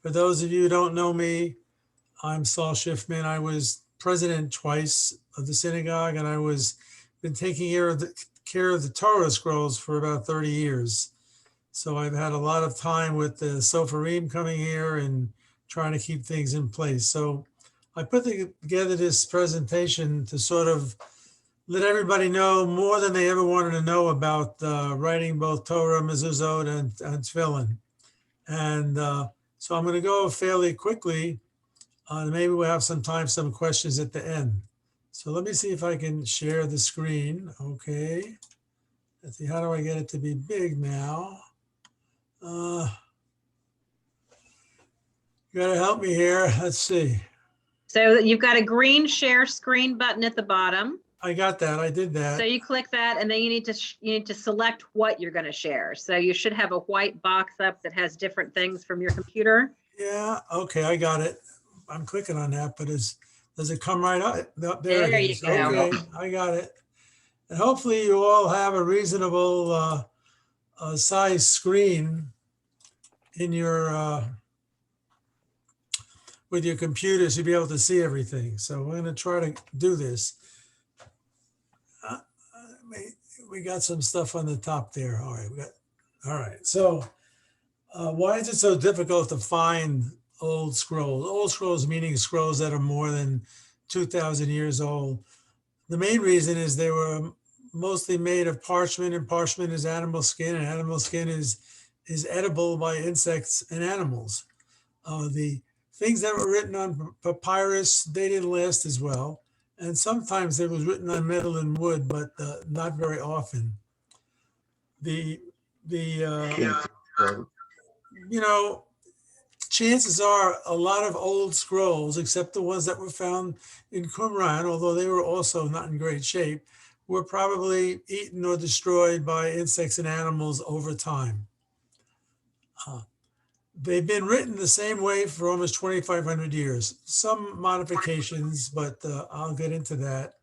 For those of you who don't know me, I'm Saul Schiffman. I was president twice of the synagogue, and I was been taking care of the Torah scrolls for about 30 years. So I've had a lot of time with the Sofarim coming here and trying to keep things in place. So I put together this presentation to sort of let everybody know more than they ever wanted to know about writing both Torah, mezuzot, and tefillin. And so I'm going to go fairly quickly. Maybe we'll have some time, some questions at the end. So let me see if I can share the screen. Okay. Let's see, how do I get it to be big now? You got to help me here. Let's see. So you've got a green share screen button at the bottom. I got that. I did that. So you click that, and then you need to select what you're going to share. So you should have a white box up that has different things from your computer. Yeah. Okay. I got it. I'm clicking on that, but does it come right up? No, there it is. You go. Okay. I got it. And hopefully you all have a reasonable size screen in your with your computers to be able to see everything. So we're going to try to do this. We got some stuff on the top there. All right. All right. So why is it so difficult to find old scrolls? Old scrolls meaning scrolls that are more than 2,000 years old. The main reason is they were mostly made of parchment, and parchment is animal skin, and animal skin is edible by insects and animals. The things that were written on papyrus, they didn't last as well. And sometimes it was written on metal and wood, but not very often. Chances are a lot of old scrolls, except the ones that were found in Qumran, although they were also not in great shape, were probably eaten or destroyed by insects and animals over time. They've been written the same way for almost 2,500 years. Some modifications, but I'll get into that.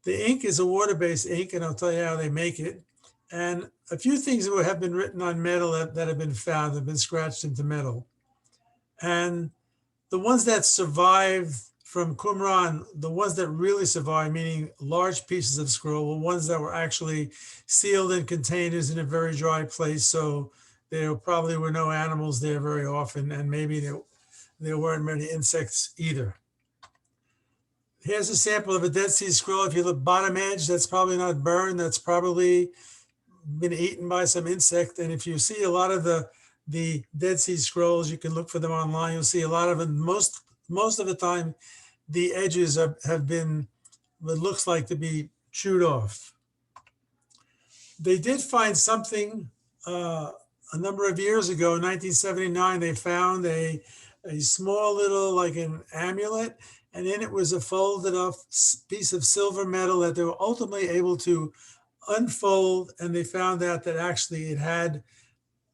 The ink is a water-based ink, and I'll tell you how they make it. And a few things that have been written on metal that have been found have been scratched into metal. And the ones that survived from Qumran, the ones that really survived, meaning large pieces of scroll, were ones that were actually sealed in containers in a very dry place. So there probably were no animals there very often, and maybe there weren't many insects either. Here's a sample of a Dead Sea Scroll. If you look bottom edge, that's probably not burned. That's probably been eaten by some insect. And if you see a lot of the Dead Sea Scrolls, you can look for them online. You'll see a lot of them. Most of the time, the edges have been what looks like to be chewed off. They did find something a number of years ago, in 1979, they found a small little, like an amulet, and in it was a folded up piece of silver metal that they were ultimately able to unfold, and they found out that actually it had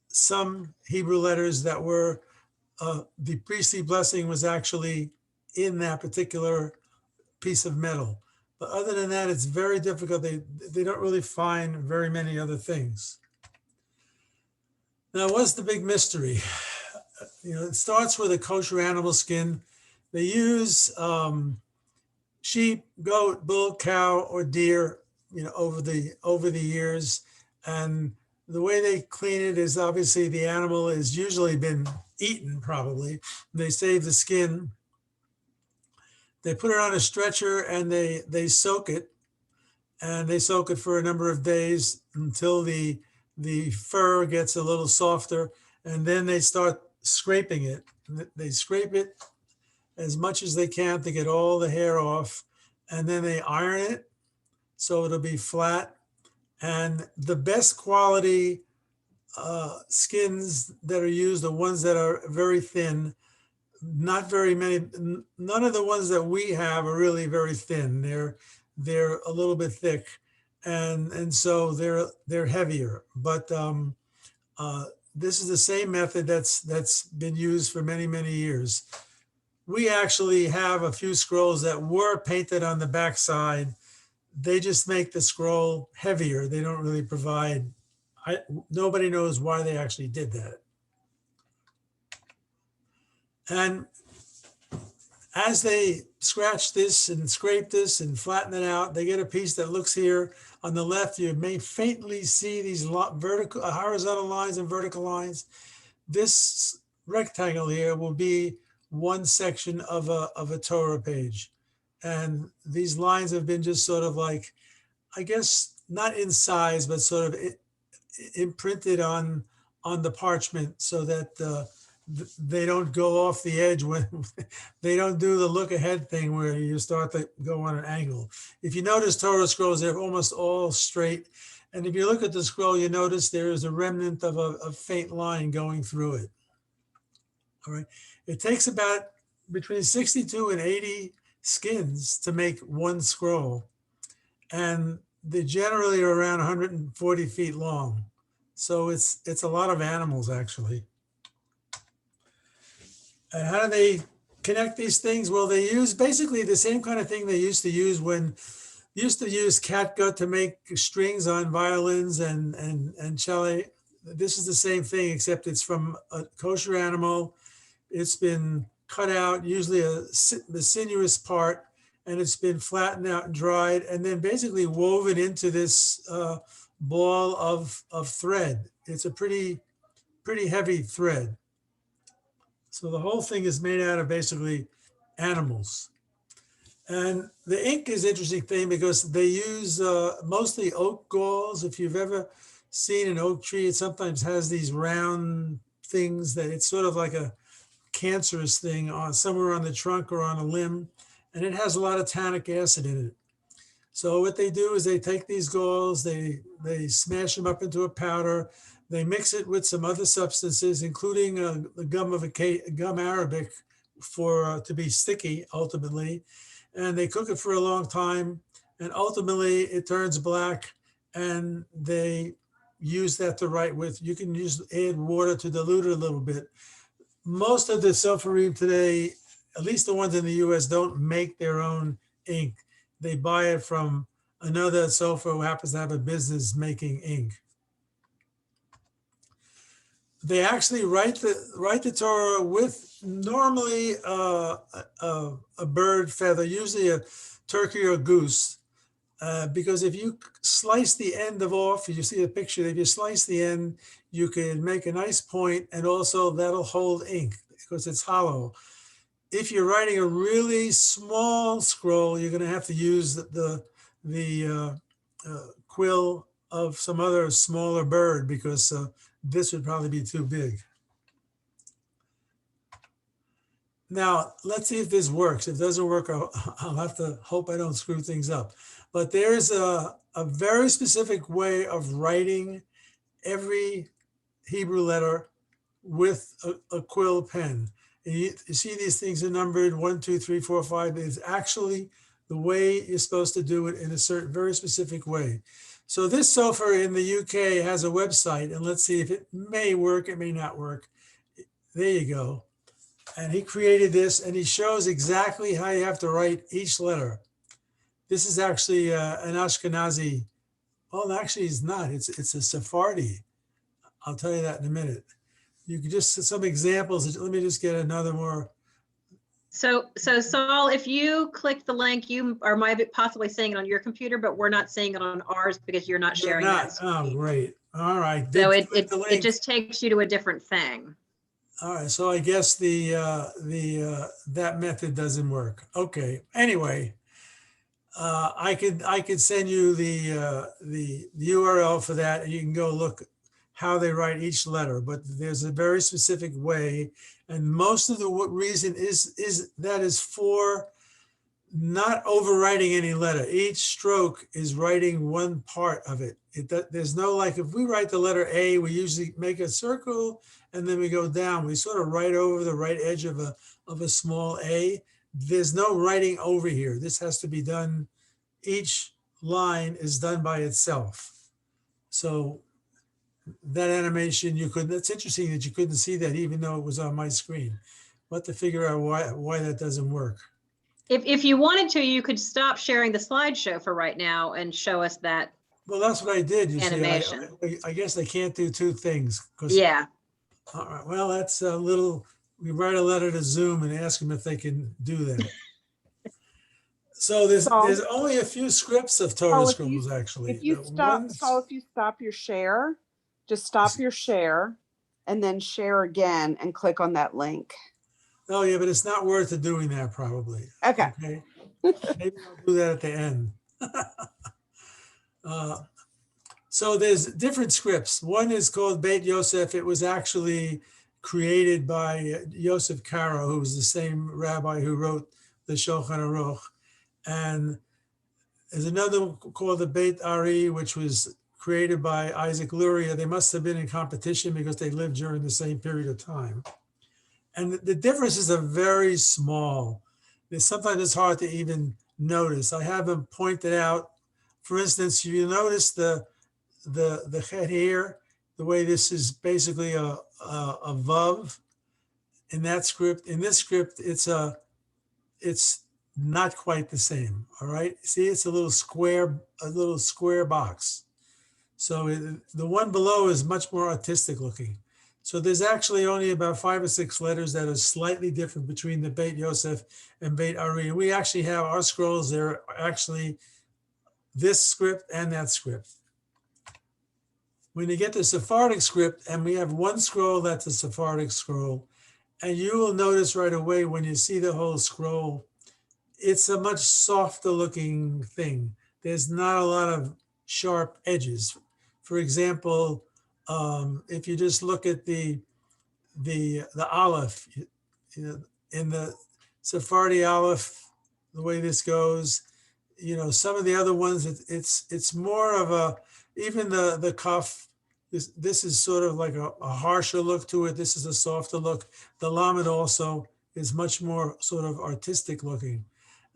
some Hebrew letters that were, the priestly blessing was actually in that particular piece of metal. But other than that, it's very difficult. They don't really find very many other things. Now, what's the big mystery? It starts with a kosher animal skin. They use sheep, goat, bull, cow, or deer, over the years. And the way they clean it is obviously the animal has usually been eaten, probably. They save the skin. They put it on a stretcher and they soak it. And they soak it for a number of days until the fur gets a little softer, and then they start scraping it. They scrape it as much as they can to get all the hair off, and then they iron it so it'll be flat. And the best quality skins that are used are ones that are very thin. Not very many. None of the ones that we have are really very thin. They're a little bit thick. And so they're heavier, but this is the same method that's been used for many, many years. We actually have a few scrolls that were painted on the backside. They just make the scroll heavier. They don't really provide. Nobody knows why they actually did that. And as they scratch this and scrape this and flatten it out, they get a piece that looks here on the left. You may faintly see these vertical, horizontal lines and vertical lines. This rectangle here will be one section of a Torah page. And these lines have been just sort of like, I guess, not in size, but sort of imprinted on the parchment so that they don't go off the edge when they don't do the look ahead thing where you start to go on an angle. If you notice Torah scrolls, they're almost all straight. And if you look at the scroll, you notice there is a remnant of a faint line going through it. All right. It takes about between 62 and 80 skins to make one scroll. And they generally are around 140 feet long. So it's a lot of animals, actually. And how do they connect these things? Well, they use basically the same kind of thing they used to use when used to use catgut to make strings on violins and cello. This is the same thing, except it's from a kosher animal. It's been cut out, usually the sinuous part, and it's been flattened out and dried, and then basically woven into this ball of thread. It's a pretty heavy thread. So the whole thing is made out of basically animals. And the ink is an interesting thing because they use mostly oak galls. If you've ever seen an oak tree, it sometimes has these round things that it's sort of like a cancerous thing on somewhere on the trunk or on a limb, and it has a lot of tannic acid in it. So what they do is they take these galls, they smash them up into a powder, they mix it with some other substances, including the gum arabic for to be sticky ultimately, and they cook it for a long time, and ultimately it turns black, and they use that to write with. You can add water to dilute it a little bit. Most of the Sopharim today, at least the ones in the US, don't make their own ink. They buy it from another Sofer who happens to have a business making ink. They actually write the Torah with normally a bird feather, usually a turkey or goose, because if you slice the end off, you see a picture, if you slice the end, you can make a nice point, and also that'll hold ink because it's hollow. If you're writing a really small scroll, you're going to have to use the quill of some other smaller bird because this would probably be too big. Now, let's see if this works. If it doesn't work, I'll have to hope I don't screw things up. But there's a very specific way of writing every Hebrew letter with a quill pen. And you see these things are numbered 1, 2, 3, 4, 5. It's actually the way you're supposed to do it in a certain very specific way. So this Sofer in the UK has a website, and let's see if it may work, it may not work. There you go. And he created this, and he shows exactly how you have to write each letter. This is actually an Ashkenazi. Well, actually, it's not. It's a Sephardi. I'll tell you that in a minute. You can just some examples. Let me just get another more. So Saul, if you click the link, you are might possibly seeing it on your computer, but we're not seeing it on ours because you're not sharing that. Oh, great. All right. So it just takes you to a different thing. All right. So I guess that method doesn't work. Okay. Anyway, I could send you the URL for that, and you can go look how they write each letter. But there's a very specific way, and most of the reason is for not overwriting any letter. Each stroke is writing one part of it. There's no, like, if we write the letter A, we usually make a circle and then we go down. We sort of write over the right edge of a small A. There's no writing over here. This has to be done. Each line is done by itself. So that animation, that's interesting that you couldn't see that even though it was on my screen. We'll have to figure out why that doesn't work. If you wanted to, you could stop sharing the slideshow for right now and show us that. Well, that's what I did. You animation. See, I guess they can't do two things. Yeah. All right. Well, that's a little we write a letter to Zoom and ask them if they can do that. So there's only a few scripts of Torah So scrolls actually. if you The stop, ones, so if you stop your share, just stop your share and then share again and click on that link. oh yeah, but it's not worth it doing that probably. Okay. Okay, maybe I'll do that at the end. So there's different scripts. One is called Beit Yosef. It was actually created by Yosef Karo, who was the same rabbi who wrote the Shulchan Aruch. And there's another one called the Beit Ari, which was created by Isaac Luria. They must have been in competition because they lived during the same period of time. And the differences are very small. Sometimes it's hard to even notice. I have them pointed out. For instance, you notice the chet here, the way this is basically a vav in that script. In this script, it's not quite the same. All right. See, it's a little square box. So the one below is much more artistic looking. So there's actually only about 5 or 6 letters that are slightly different between the Beit Yosef and Beit Ari. We actually have our scrolls. They're actually this script and that script. When you get the Sephardic script, and we have one scroll that's a Sephardic scroll, and you will notice right away when you see the whole scroll, it's a much softer looking thing. There's not a lot of sharp edges. For example, if you just look at the Aleph, in the Sephardi Aleph, the way this goes, some of the other ones, it's more of a, even the Kaf, this is sort of like a harsher look to it. This is a softer look. The Lamed also is much more sort of artistic looking.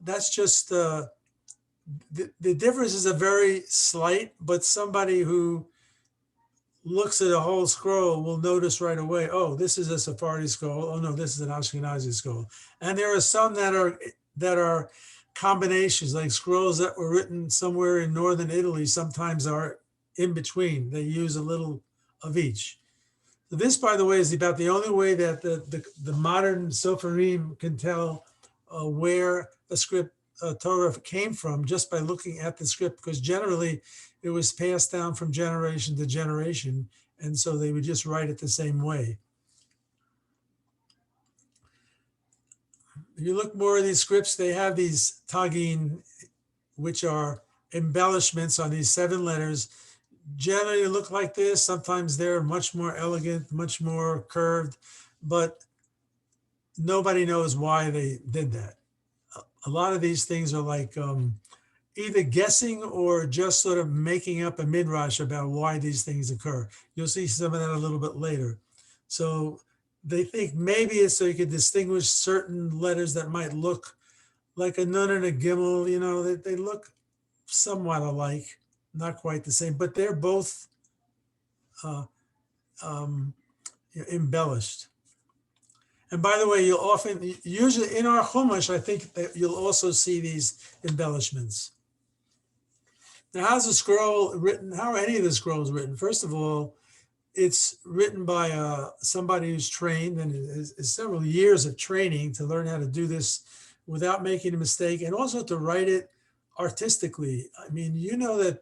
That's just the differences are very slight, but somebody who looks at a whole scroll will notice right away, oh, this is a Sephardi scroll. Oh no, this is an Ashkenazi scroll. And there are some that are combinations, like scrolls that were written somewhere in northern Italy sometimes are in between. They use a little of each. So this, by the way, is about the only way that the modern Sofarim can tell where a script Torah came from, just by looking at the script, because generally it was passed down from generation to generation, and so they would just write it the same way. If you look more at these scripts, they have these tagin, which are embellishments on these 7 letters. Generally look like this. Sometimes they're much more elegant, much more curved, but nobody knows why they did that. A lot of these things are like either guessing or just sort of making up a midrash about why these things occur. You'll see some of that a little bit later. So they think maybe it's so you could distinguish certain letters that might look like a nun and a gimel, they look somewhat alike, not quite the same, but they're both embellished. And by the way, usually in our Chumash, I think that you'll also see these embellishments. Now, how's a scroll written? How are any of the scrolls written? First of all, it's written by somebody who's trained, and it's several years of training to learn how to do this without making a mistake, and also to write it artistically. I mean, that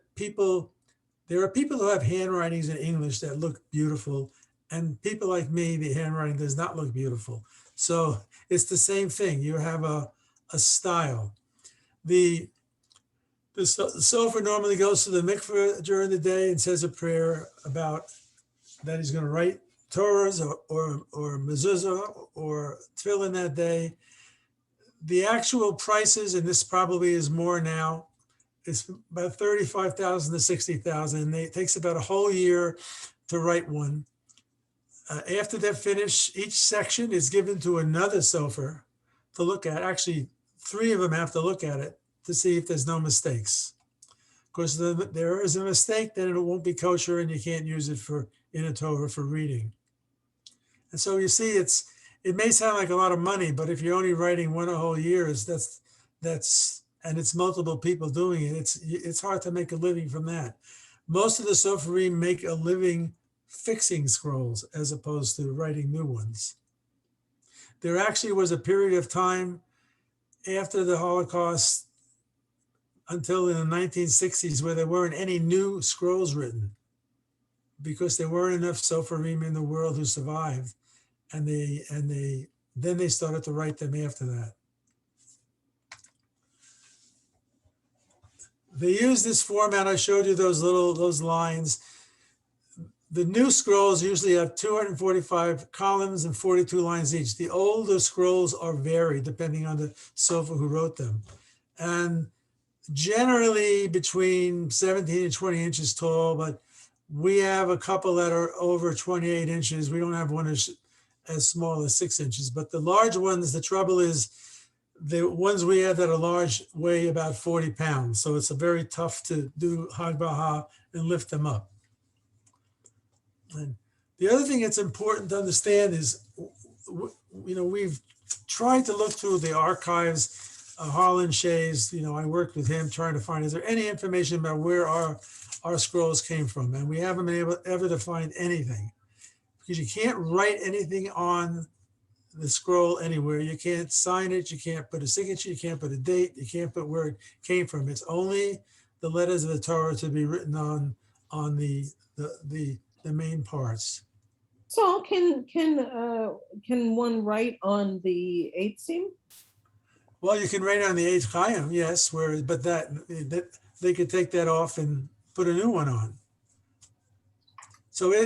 there are people who have handwritings in English that look beautiful, and people like me, the handwriting does not look beautiful. So it's the same thing. You have a style. The sofer normally goes to the mikveh during the day and says a prayer about that he's going to write Torahs or mezuzah or tefillin that day. The actual prices, and this probably is more now, it's about 35,000 to 60,000. It takes about a whole year to write one. After they're finished, each section is given to another sofer to look at. Actually, 3 of them have to look at it to see if there's no mistakes. Of course, there is a mistake, then it won't be kosher and you can't use it in a Torah for reading. And so you see, it may sound like a lot of money, but if you're only writing one a whole year, and it's multiple people doing it, it's hard to make a living from that. Most of the soferim make a living fixing scrolls as opposed to writing new ones. There actually was a period of time after the Holocaust until in the 1960s where there weren't any new scrolls written because there weren't enough Sofarim in the world who survived. And then they started to write them after that. They use this format. I showed you those lines. The new scrolls usually have 245 columns and 42 lines each. The older scrolls are varied depending on the Sofer who wrote them. And generally between 17 and 20 inches tall, but we have a couple that are over 28 inches. We don't have one as small as 6 inches, but the large ones, the trouble is the ones we have that are large weigh about 40 pounds. So it's a very tough to do Hagbaha and lift them up. And the other thing that's important to understand is, we've tried to look through the archives. Harlan Shays, I worked with him trying to find, is there any information about where our scrolls came from? And we haven't been able ever to find anything because you can't write anything on the scroll anywhere. You can't sign it. You can't put a signature. You can't put a date. You can't put where it came from. It's only the letters of the Torah to be written on the main parts. So can one write on the 8 seam? Well, you can write on the 8 Chaim, yes, but that they could take that off and put a new one on. So it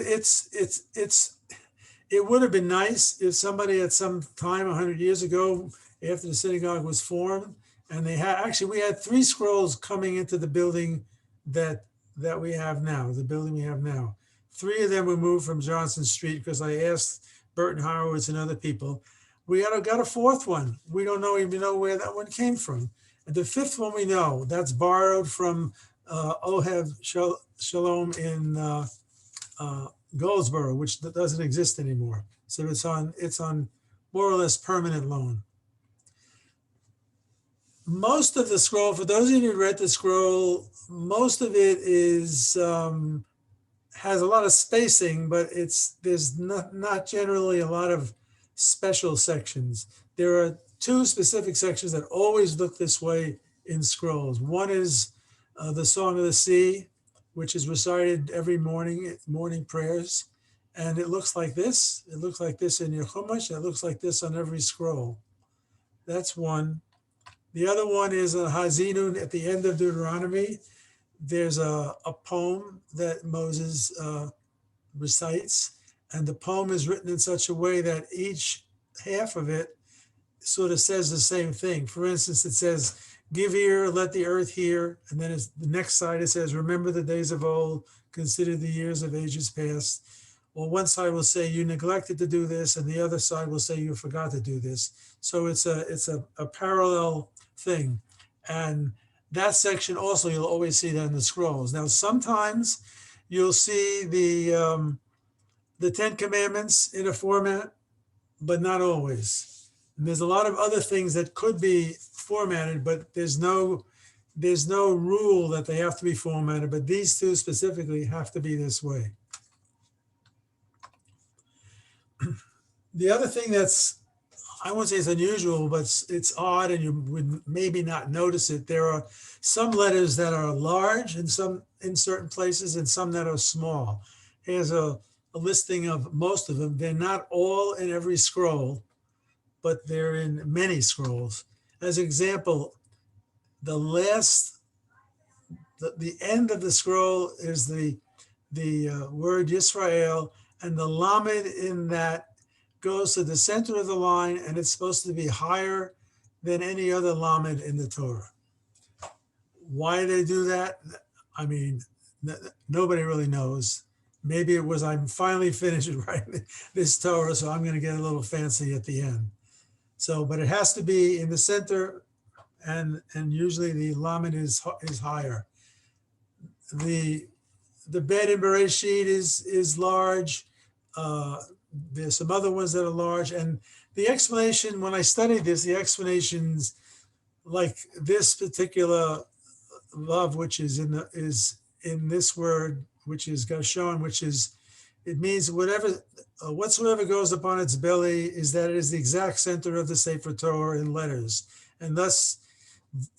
would have been nice if somebody at some time 100 years ago, after the synagogue was formed, and we had 3 scrolls coming into the building that we have now, the building we have now. 3 of them were moved from Johnson Street because I asked Burton Horowitz and other people. We got a 4th one. We don't even know where that one came from. And the 5th one we know, that's borrowed from Ohev Shalom in Goldsboro, which doesn't exist anymore. So it's on more or less permanent loan. Most of the scroll, for those of you who read the scroll, most of it is has a lot of spacing, but there's not generally a lot of special sections. There are 2 specific sections that always look this way in scrolls. One is the Song of the Sea, which is recited every morning prayers. And it looks like this. It looks like this in your Chumash. It looks like this on every scroll. That's one. The other one is a Hazinun at the end of Deuteronomy. There's a poem that Moses recites, and the poem is written in such a way that each half of it sort of says the same thing. For instance, it says, "Give ear, let the earth hear," and then the next side it says, "Remember the days of old, consider the years of ages past." Well, one side will say, "You neglected to do this," and the other side will say, "You forgot to do this." So it's a parallel thing. And that section also, you'll always see that in the scrolls. Now, sometimes you'll see the 10 Commandments in a format, but not always. And there's a lot of other things that could be formatted, but there's no rule that they have to be formatted, but these 2 specifically have to be this way. The other thing that's, I won't say it's unusual, but it's odd and you would maybe not notice it. There are some letters that are large and some in certain places and some that are small. Here's a listing of most of them. They're not all in every scroll, but they're in many scrolls. As an example, the end of the scroll is the word Yisrael, and the lamed in that goes to the center of the line, and it's supposed to be higher than any other lamed in the Torah. Why they do that? I mean, nobody really knows. Maybe it was, I'm finally finished writing this Torah, so I'm going to get a little fancy at the end. So, but it has to be in the center, and usually the lamed is higher. The bed in Bereshit is large. There's some other ones that are large, and the explanation, when I studied this, the explanations, like this particular love, which is in this word, which is Gershon, which is, it means whatever whatsoever goes upon its belly is that it is the exact center of the Sefer Torah in letters, and thus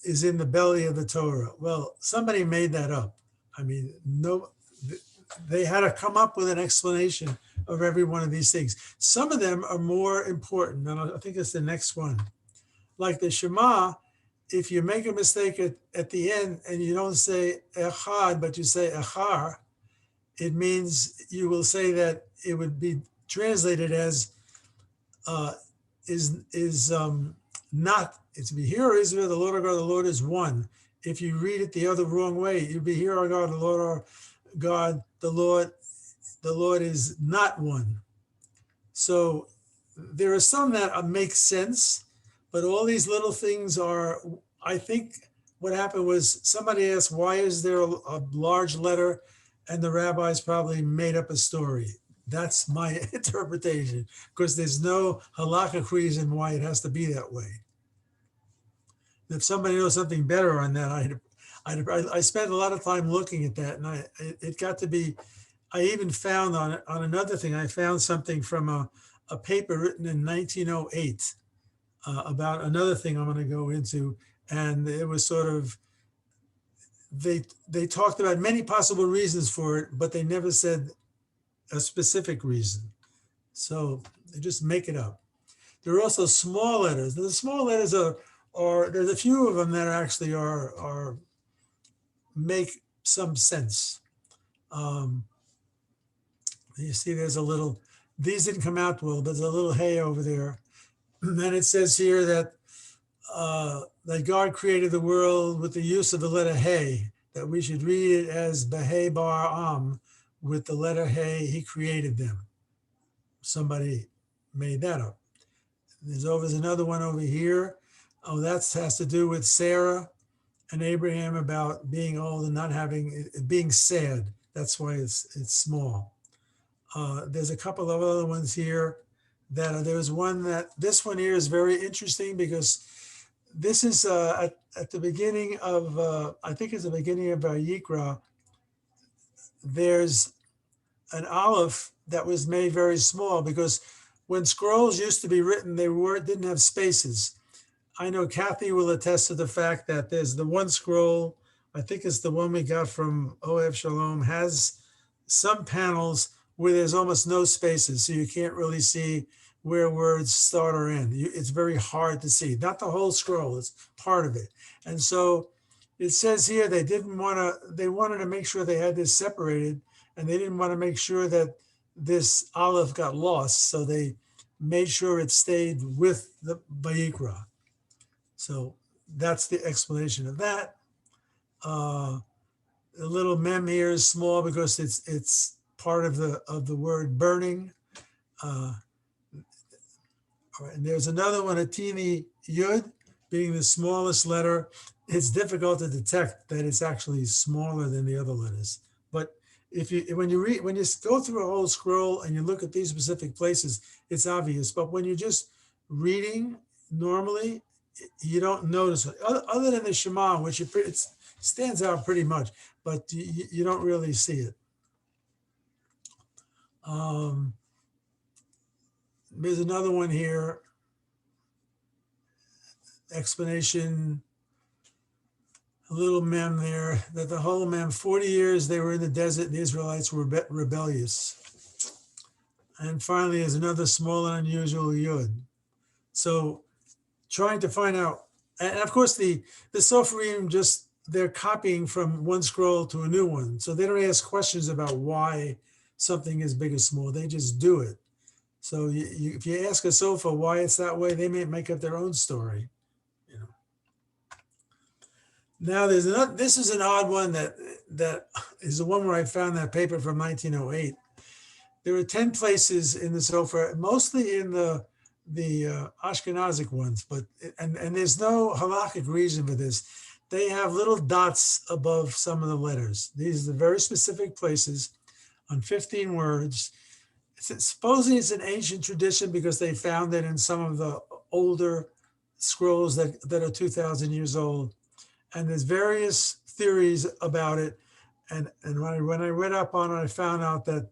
is in the belly of the Torah. Well, somebody made that up. I mean, no, they had to come up with an explanation of every one of these things. Some of them are more important, and I think it's the next one. Like the Shema, if you make a mistake at the end and you don't say echad, but you say echar, it means you will say that it would be translated as is not. It's be here, O Israel, the Lord our God, the Lord is one. If you read it the other wrong way, you'd be here, our God, the Lord our God, the Lord is not one. So there are some that make sense, but all these little things are, I think what happened was somebody asked, why is there a large letter? And the rabbis probably made up a story. That's my interpretation, because there's no halakhic reason why it has to be that way. If somebody knows something better on that, I spent a lot of time looking at that, and it got to be, I even found on another thing, I found something from a paper written in 1908 about another thing I'm going to go into, and it was sort of, they talked about many possible reasons for it, but they never said a specific reason. So they just make it up. There are also small letters. The small letters are there's a few of them that actually are make some sense. You see, there's a little, these didn't come out well, but there's a little hay over there. And then it says here that God created the world with the use of the letter Hey, that we should read it as Behei Bar'am, with the letter Hey, he created them. Somebody made that up. There's another one over here. Oh, that has to do with Sarah and Abraham about being old and not having, being sad. That's why it's small. There's a couple of other ones here that there's one that, this one here is very interesting because this is at the beginning of, I think it's the beginning of Vayikra. There's an aleph that was made very small because when scrolls used to be written, they didn't have spaces. I know Kathy will attest to the fact that there's the one scroll, I think it's the one we got from Ohev Shalom, has some panels where there's almost no spaces, so you can't really see where words start or end. It's very hard to see. Not the whole scroll, it's part of it. And so it says here they wanted to make sure they had this separated, and they didn't want to make sure that this aleph got lost, so they made sure it stayed with the Vayikra. So that's the explanation of that. The little mem here is small because it's part of the word burning. All right, and there's another one, a teeny yud, being the smallest letter. It's difficult to detect that it's actually smaller than the other letters. But when you go through a whole scroll and you look at these specific places, it's obvious. But when you're just reading normally, you don't notice it. Other than the Shema, which it stands out pretty much, but you don't really see it. There's another one here. Explanation, a little mem there, that the whole mem, 40 years they were in the desert and the Israelites were rebellious. And finally, there's another small and unusual yud. So trying to find out, and of course the Soferim they're copying from one scroll to a new one. So they don't ask questions about why something is big or small, they just do it. So if you ask a Sofer why it's that way, they may make up their own story. Now this is an odd one that is the one where I found that paper from 1908. There are 10 places in the Sofer, mostly in the Ashkenazic ones, but and there's no halakhic reason for this. They have little dots above some of the letters. These are the very specific places on 15 words. Supposedly it's an ancient tradition because they found it in some of the older scrolls that are 2,000 years old. And there's various theories about it. And when I read up on it, I found out that,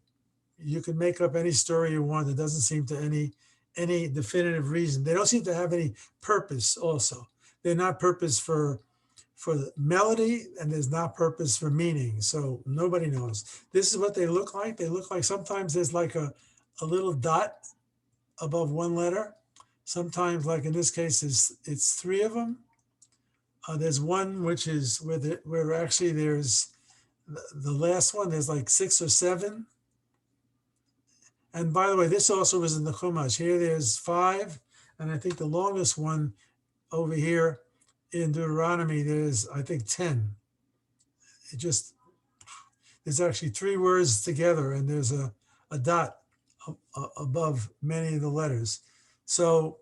you can make up any story you want. There doesn't seem to any definitive reason. They don't seem to have any purpose also. They're not purpose for the melody, and there's not purpose for meaning. So nobody knows. This is what they look like. They look like sometimes there's like a little dot above one letter. Sometimes, like in this case, it's three of them. There's one which is where actually there's the last one. There's like 6 or 7. And by the way, this also was in the Chumash. Here there's 5, and I think the longest one over here in Deuteronomy, there's I think 10. It just, there's actually 3 words together, and there's a dot above many of the letters. So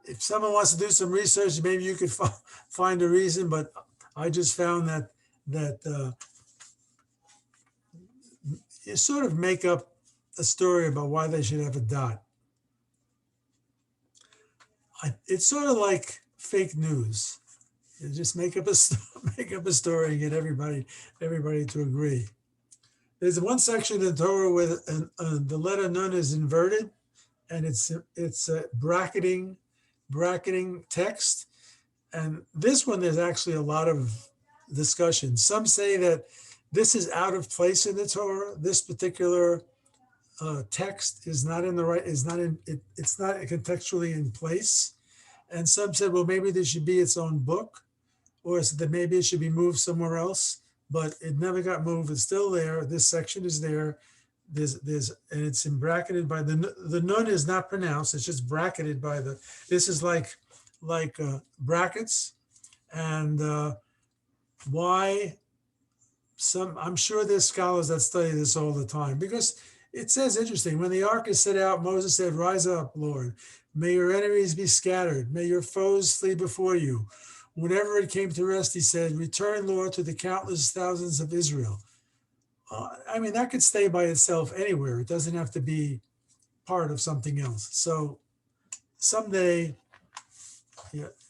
if someone wants to do some research, maybe you could find a reason, but I just found that you sort of make up a story about why they should have a dot. It's sort of like fake news. You just make up a story and get everybody to agree. There's one section in the Torah where the letter Nun is inverted, and it's bracketing text. And this one, there's actually a lot of discussion. Some say that this is out of place in the Torah. This particular text is not in the right, it's not contextually in place. And some said, well, maybe there should be its own book, or that maybe it should be moved somewhere else, but it never got moved. It's still there. This section is there. And it's bracketed by the nun is not pronounced. It's just bracketed by this is like brackets. And why I'm sure there's scholars that study this all the time, because it says, interesting, when the ark is set out, Moses said, rise up, Lord. May your enemies be scattered. May your foes flee before you. Whenever it came to rest, he said, return, Lord, to the countless thousands of Israel. I mean, that could stay by itself anywhere. It doesn't have to be part of something else. So someday,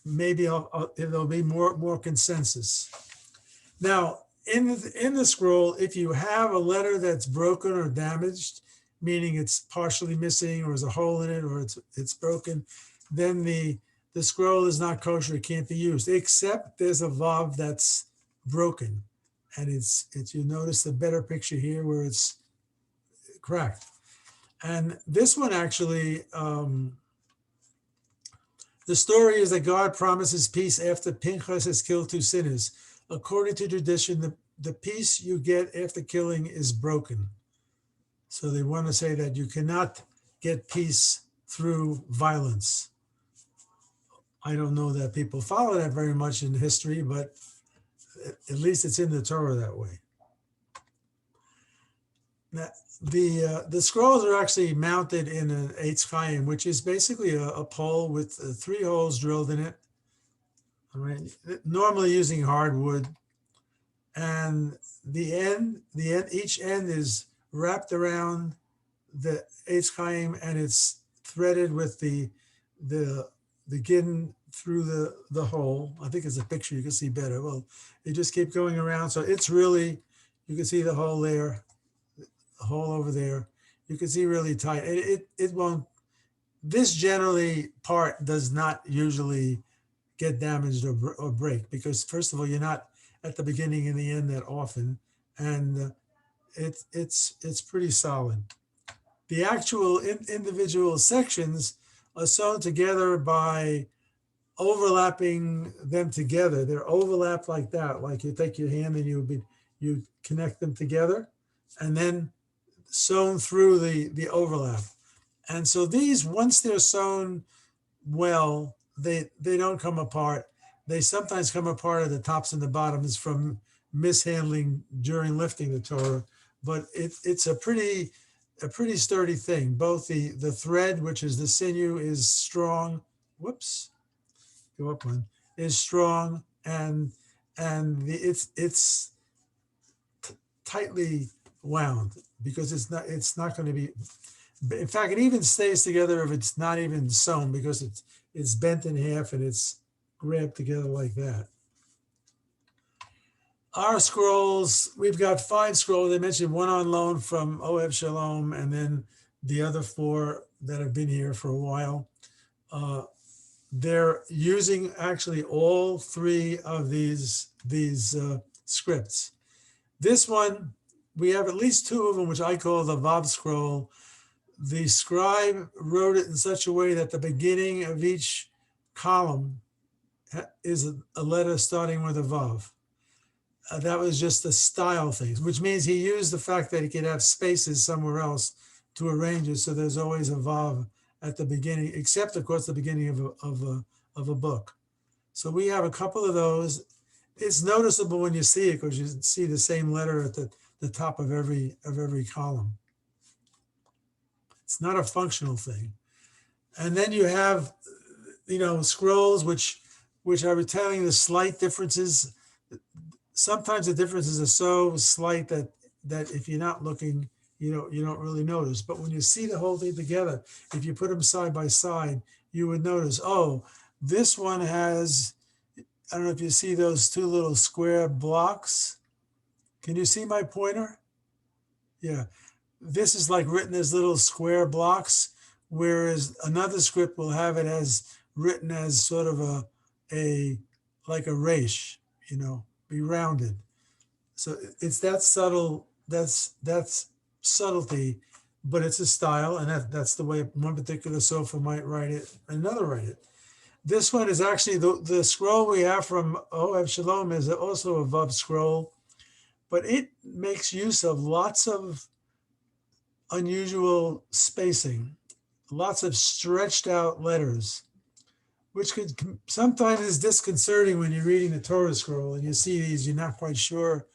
maybe there'll be more consensus. Now, in the scroll, if you have a letter that's broken or damaged, meaning it's partially missing, or there's a hole in it, or it's broken, then the scroll is not kosher. It can't be used, except there's a vav that's broken. And it's you notice the better picture here where it's cracked. And this one actually, the story is that God promises peace after Pinchas has killed 2 sinners. According to tradition, the peace you get after killing is broken. So they want to say that you cannot get peace through violence. I don't know that people follow that very much in history, but at least it's in the Torah that way. Now, the scrolls are actually mounted in an Eitz Chaim, which is basically a pole with 3 holes drilled in it. All right, normally using hardwood, and each end is wrapped around the Eitz Chaim, and it's threaded with the gin through the hole. I think it's a picture you can see better. Well, you just keep going around. So it's really, you can see the hole there, the hole over there. You can see really tight. It won't, this generally part does not usually get damaged or break, because first of all, you're not at the beginning and the end that often. And it's pretty solid. The actual individual sections are sewn together by overlapping them together. They're overlapped like that, like you take your hand and you connect them together, and then sewn through the overlap. And so these, once they're sewn well, they don't come apart. They sometimes come apart at the tops and the bottoms from mishandling during lifting the Torah, but it's a pretty sturdy thing. Both the thread, which is the sinew, is strong. Whoops, go up one, is strong, and it's tightly wound, because it's not going to be. In fact, it even stays together if it's not even sewn, because it's bent in half and it's grabbed together like that. our scrolls, we've got 5 scrolls. They mentioned one on loan from Ohev Shalom, and then the other 4 that have been here for a while. They're using actually all 3 of these scripts. This one, we have at least 2 of them, which I call the Vav scroll. The scribe wrote it in such a way that the beginning of each column is a letter starting with a Vav. That was just a style thing, which means he used the fact that he could have spaces somewhere else to arrange it. So there's always a Vav at the beginning, except of course the beginning of a book. So we have a couple of those. It's noticeable when you see it because you see the same letter at the top of every column. It's not a functional thing. And then you have, scrolls which are retailing the slight differences. Sometimes the differences are so slight that if you're not looking, you don't really notice. But when you see the whole thing together, if you put them side by side, you would notice, oh, this one has, I don't know if you see those 2 little square blocks. Can you see my pointer? Yeah. This is like written as little square blocks, whereas another script will have it as written as sort of like a resh, be rounded. So it's that subtle, that's subtlety, but it's a style, and that's the way one particular sofa might write it, another write it. This one is actually the scroll we have from Ohev Shalom is also a Vav scroll, but it makes use of lots of unusual spacing, lots of stretched out letters, which could sometimes is disconcerting when you're reading the Torah scroll and you see these, you're not quite sure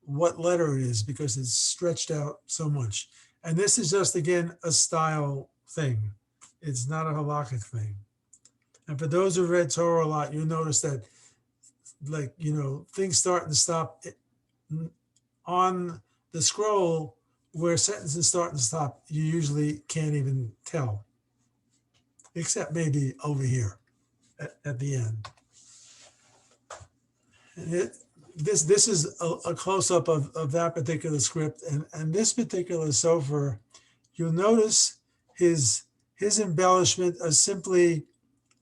what letter it is because it's stretched out so much. And this is just, again, a style thing. It's not a halakhic thing. And for those who read Torah a lot, you'll notice that, things start and stop on the scroll where sentences start and stop, you usually can't even tell, except maybe over here at the end. And this is a close-up of that particular script. And this particular sofer, you'll notice his embellishment is simply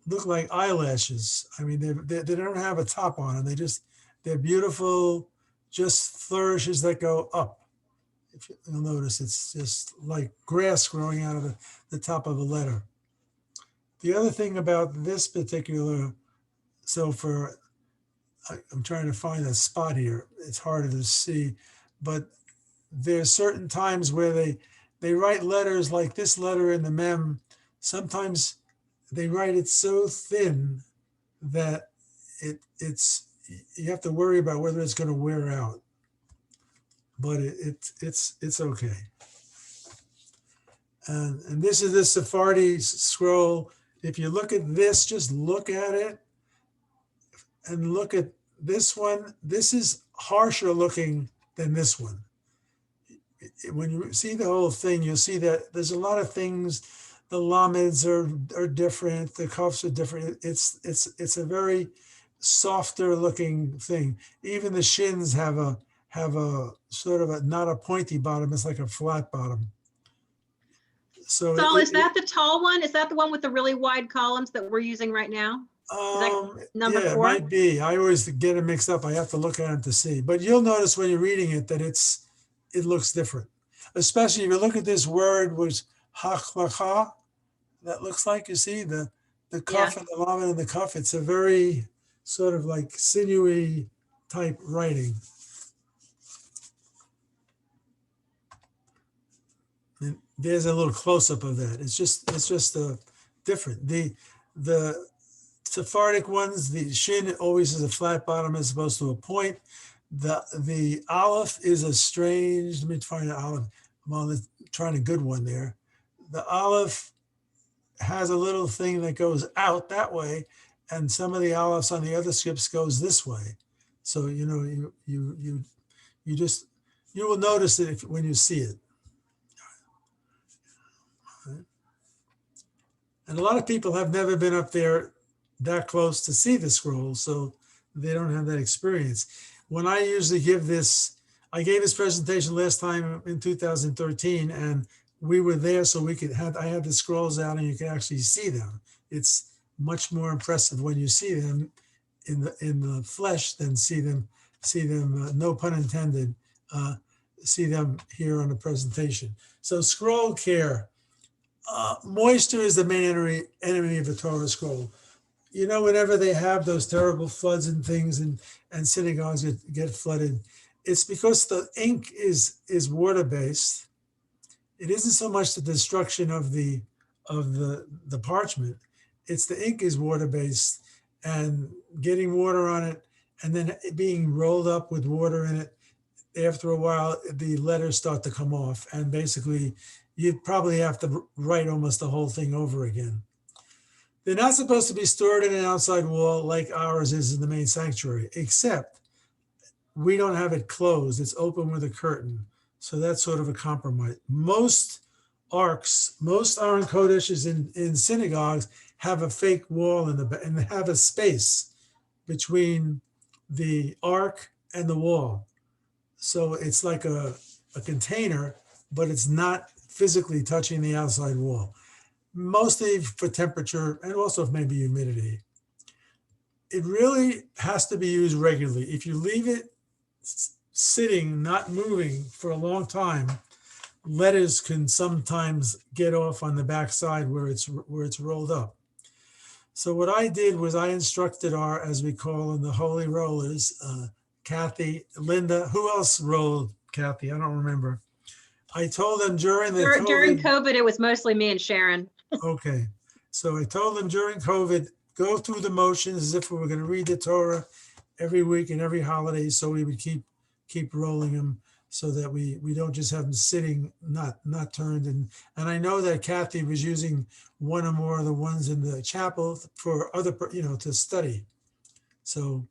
look like eyelashes. I mean, they don't have a top on them. They're beautiful, just flourishes that go up. If you'll notice, it's just like grass growing out of the top of a letter. The other thing about this particular sofer, I'm trying to find a spot here. It's harder to see, but there's certain times where they write letters like this letter in the mem. Sometimes they write it so thin that it's you have to worry about whether it's going to wear out. But it's okay. And this is the Sephardi scroll. If you look at this, just look at it and look at this one. This is harsher looking than this one. When you see the whole thing, you'll see that there's a lot of things. The lameds are different. The cuffs are different. It's a very softer looking thing. Even the shins have a sort of not a pointy bottom. It's like a flat bottom. So Saul, is that the tall one? Is that the one with the really wide columns that we're using right now? Number yeah, 4? it might be. I always get it mixed up. I have to look at them to see. But you'll notice when you're reading it that it looks different. Especially if you look at this word, which hachlacha, that looks like, you see the cuff and the lamed and the cuff. It's a very sort of like sinewy type writing. And there's a little close-up of that. It's just different. The Sephardic ones, the shin always is a flat bottom as opposed to a point. The aleph is a strange, let me find an aleph. I'm trying a good one there. The aleph has a little thing that goes out that way, and some of the alephs on the other scripts goes this way. So you will notice it when you see it. And a lot of people have never been up there that close to see the scroll, so they don't have that experience. when I usually give this, I gave this presentation last time in 2013, and we were there so we could have, I had the scrolls out and you can actually see them. It's much more impressive when you see them in the flesh than see them, no pun intended, see them here on the presentation. So scroll care. Moisture is the main enemy of a Torah scroll. You know, whenever they have those terrible floods and things, and synagogues get flooded, it's because the ink is water based. It isn't so much the destruction of the parchment. It's the ink is water based, and getting water on it, and then it being rolled up with water in it. After a while, the letters start to come off, and basically, you probably have to write almost the whole thing over again. They're not supposed to be stored in an outside wall like ours is in the main sanctuary, except we don't have it closed. It's open with a curtain. So that's sort of a compromise. Most arks, most Aron Kodeshes in synagogues have a fake wall in the and they have a space between the ark and the wall. So it's like a container, but it's not physically touching the outside wall, mostly for temperature and also maybe humidity. It really has to be used regularly. If you leave it sitting, not moving for a long time, letters can sometimes get off on the back side where it's rolled up. So what I did was I instructed our, as we call them, the holy rollers, Kathy, Linda, who else rolled, Kathy? I don't remember. I told them during COVID, it was mostly me and Sharon. Okay. So I told them during COVID, go through the motions as if we were going to read the Torah every week and every holiday. So we would keep rolling them so that we don't just have them sitting, not turned. And I know that Kathy was using one or more of the ones in the chapel for other, to study. So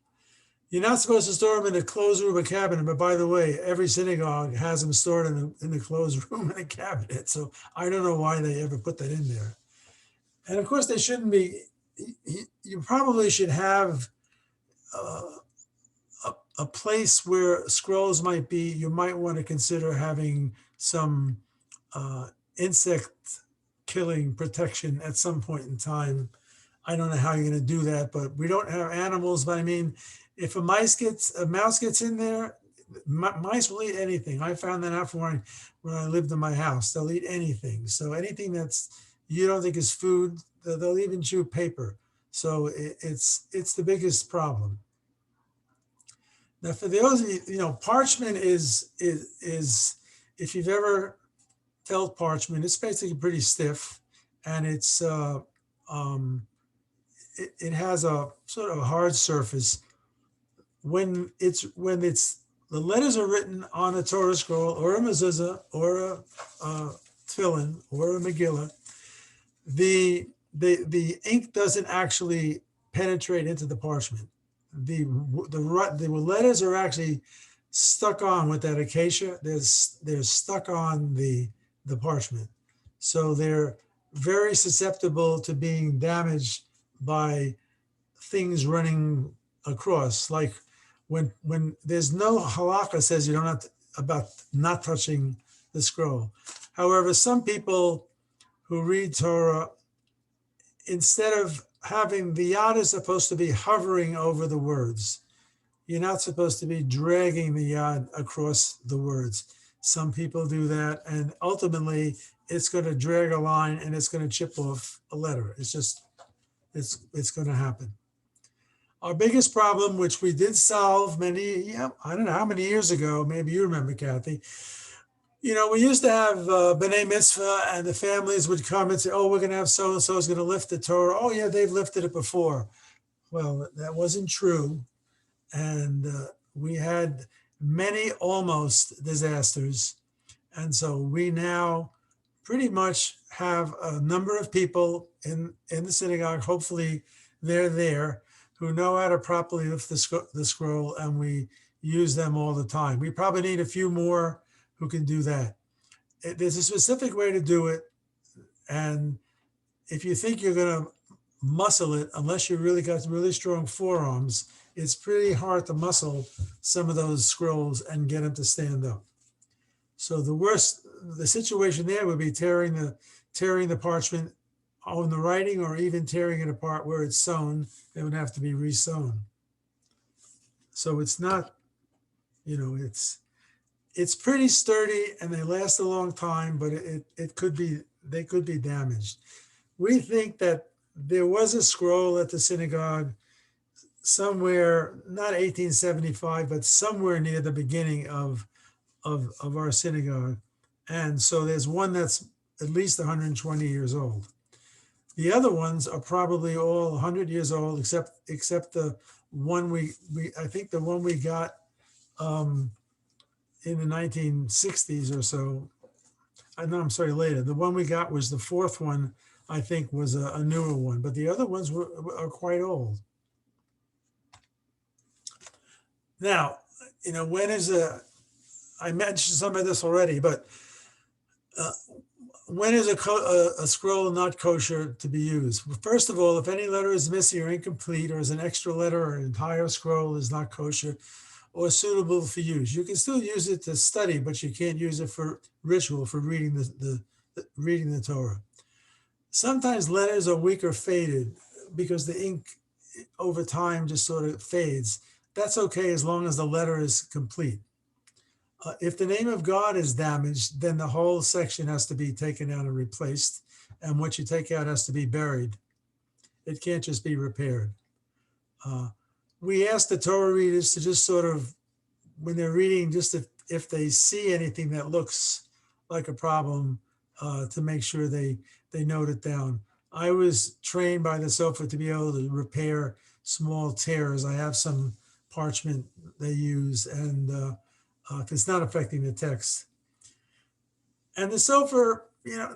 you're not supposed to store them in a closed room or cabinet, but by the way, every synagogue has them stored in a closed room in a cabinet. So I don't know why they ever put that in there. And of course, they shouldn't be. You probably should have a place where scrolls might be. You might want to consider having some insect killing protection at some point in time. I don't know how you're going to do that, but we don't have animals. But I mean, if a mouse gets in there, mice will eat anything. I found that out when I lived in my house. They'll eat anything. So anything that's you don't think is food, they'll even chew paper. So it's the biggest problem. Now, for those of you, parchment is if you've ever felt parchment, it's basically pretty stiff, and it's it has a sort of a hard surface. When the letters are written on a Torah scroll or a mezuzah or a tefillin or a Megillah, the ink doesn't actually penetrate into the parchment. The letters are actually stuck on with that acacia. They're stuck on the parchment, so they're very susceptible to being damaged by things running across. Like when there's no halakha says you don't have to, about not touching the scroll. However, some people who read Torah, instead of having the yad is supposed to be hovering over the words. You're not supposed to be dragging the yad across the words. Some people do that, and ultimately it's going to drag a line and it's going to chip off a letter. It's going to happen. Our biggest problem, which we did solve I don't know how many years ago, maybe you remember, Kathy, we used to have B'nai Mitzvah, and the families would come and say, oh, we're going to have so-and-so is going to lift the Torah. Oh, yeah, they've lifted it before. Well, that wasn't true. And we had many almost disasters. And so we now pretty much have a number of people in the synagogue, hopefully they're there, who know how to properly lift the scroll, and we use them all the time. We probably need a few more who can do that. There's a specific way to do it. And if you think you're going to muscle it unless you really got really strong forearms. It's pretty hard to muscle some of those scrolls and get them to stand up. So the situation there would be tearing the parchment on the writing, or even tearing it apart where it's sewn. It would have to be re-sewn. So it's not, it's pretty sturdy and they last a long time, but they could be damaged. We think that there was a scroll at the synagogue somewhere, not 1875, but somewhere near the beginning of our synagogue. And so there's one that's at least 120 years old. The other ones are probably all 100 years old, except the one I think the one we got in the 1960s or so. No, I'm sorry, later. The one we got was the fourth one, I think, was a newer one, but the other ones are quite old. Now, I mentioned some of this already, but when is a scroll not kosher to be used? First of all, if any letter is missing or incomplete, or is an extra letter, or an entire scroll is not kosher or suitable for use, you can still use it to study, but you can't use it for ritual, for reading the Torah. Sometimes letters are weak or faded because the ink over time just sort of fades. That's okay as long as the letter is complete. If the name of God is damaged, then the whole section has to be taken out and replaced. And what you take out has to be buried. It can't just be repaired. We ask the Torah readers to just sort of, when they're reading, just if they see anything that looks like a problem, to make sure they note it down. I was trained by the Sofer to be able to repair small tears. I have some parchment they use, and if it's not affecting the text. And the Sofer,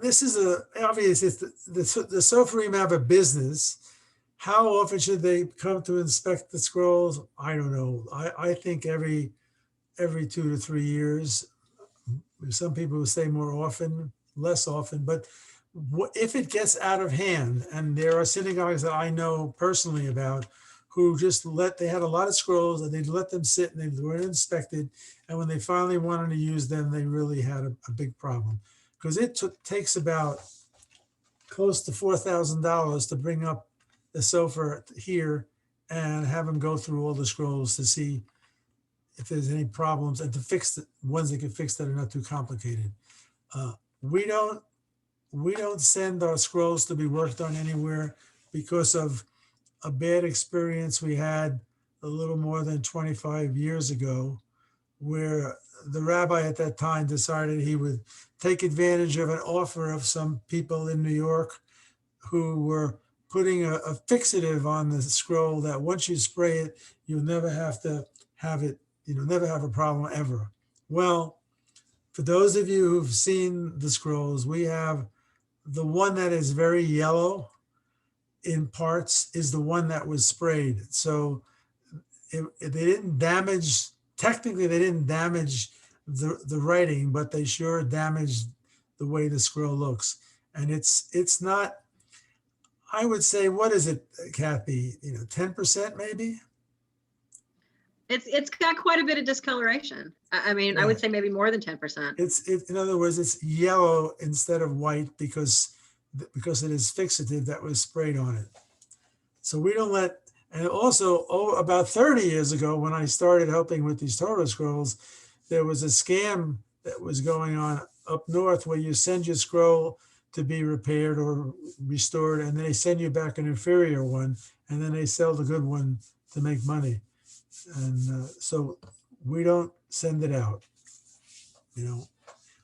this is obvious. It's the Soferim have a business. How often should they come to inspect the scrolls? I don't know. I think every 2 to 3 years. Some people will say more often, less often. But if it gets out of hand, and there are synagogues that I know personally about who just they had a lot of scrolls and they'd let them sit and they weren't inspected. And when they finally wanted to use them, they really had a big problem, because it takes about close to $4,000 to bring up the Sofer here and have them go through all the scrolls to see if there's any problems and to fix the ones they can fix that are not too complicated. We don't send our scrolls to be worked on anywhere because of a bad experience we had a little more than 25 years ago, where the rabbi at that time decided he would take advantage of an offer of some people in New York who were putting a fixative on the scroll that once you spray it, you'll never have to have it, never have a problem ever. Well, for those of you who've seen the scrolls, we have the one that is very yellow in parts is the one that was sprayed. So they didn't damage, technically they didn't damage the writing, but they sure damaged the way the scroll looks. And it's not, I would say, what is it, Kathy? 10% maybe? It's got quite a bit of discoloration. I mean, yeah. I would say maybe more than 10%. In other words, it's yellow instead of white because it is fixative that was sprayed on it. So we don't let, and also about 30 years ago when I started helping with these Torah scrolls, there was a scam that was going on up north where you send your scroll to be repaired or restored, and they send you back an inferior one, and then they sell the good one to make money. And so we don't send it out.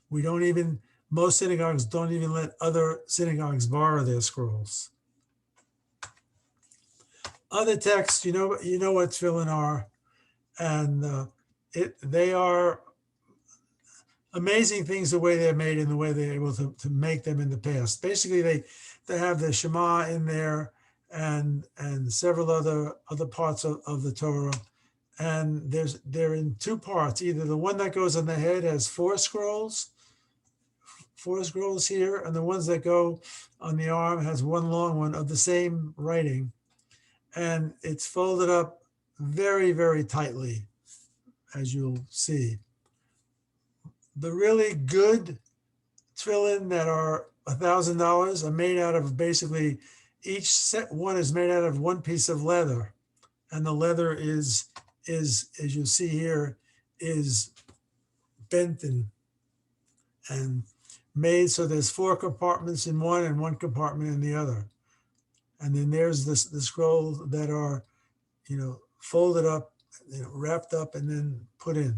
We don't even, most synagogues don't even let other synagogues borrow their scrolls. Other texts, you know what tefillin are, and they are amazing things the way they're made and the way they're able to make them in the past. Basically, they have the Shema in there and several other parts of the Torah. And they're in two parts. Either the one that goes on the head has 4 scrolls, four scrolls here, and the ones that go on the arm has one long one of the same writing. And it's folded up very, very tightly, as you'll see. The really good tefillin that are $1,000 are made out of basically each set one is made out of one piece of leather. And the leather is as you see here, is bent and made so there's four compartments in one and one compartment in the other. And then there's the scrolls that are, folded up, wrapped up and then put in.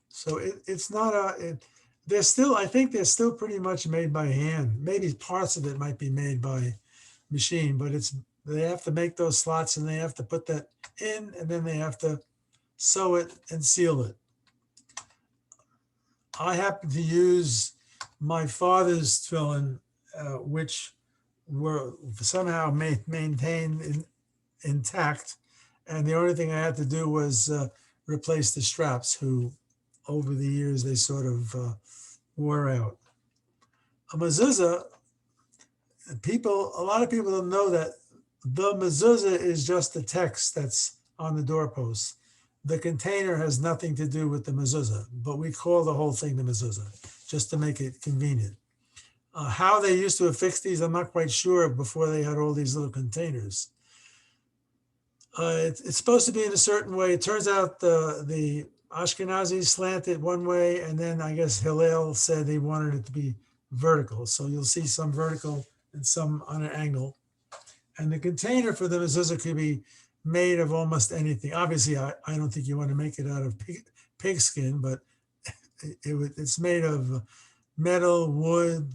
So it's not they're still, I think they're still pretty much made by hand. Maybe parts of it might be made by machine, but they have to make those slots and they have to put that in and then they have to sew it and seal it. I happen to use my father's tefillin, which were somehow maintained intact. And the only thing I had to do was replace the straps, who over the years, they sort of wore out. A mezuzah, a lot of people don't know that the mezuzah is just the text that's on the doorpost. The container has nothing to do with the mezuzah, but we call the whole thing the mezuzah, just to make it convenient. How they used to affix these, I'm not quite sure before they had all these little containers. It's supposed to be in a certain way. It turns out the Ashkenazi slanted one way, and then I guess Hillel said they wanted it to be vertical. So you'll see some vertical and some on an angle. And the container for the mezuzah could be made of almost anything. Obviously, I don't think you want to make it out of pig skin, but it's made of metal, wood,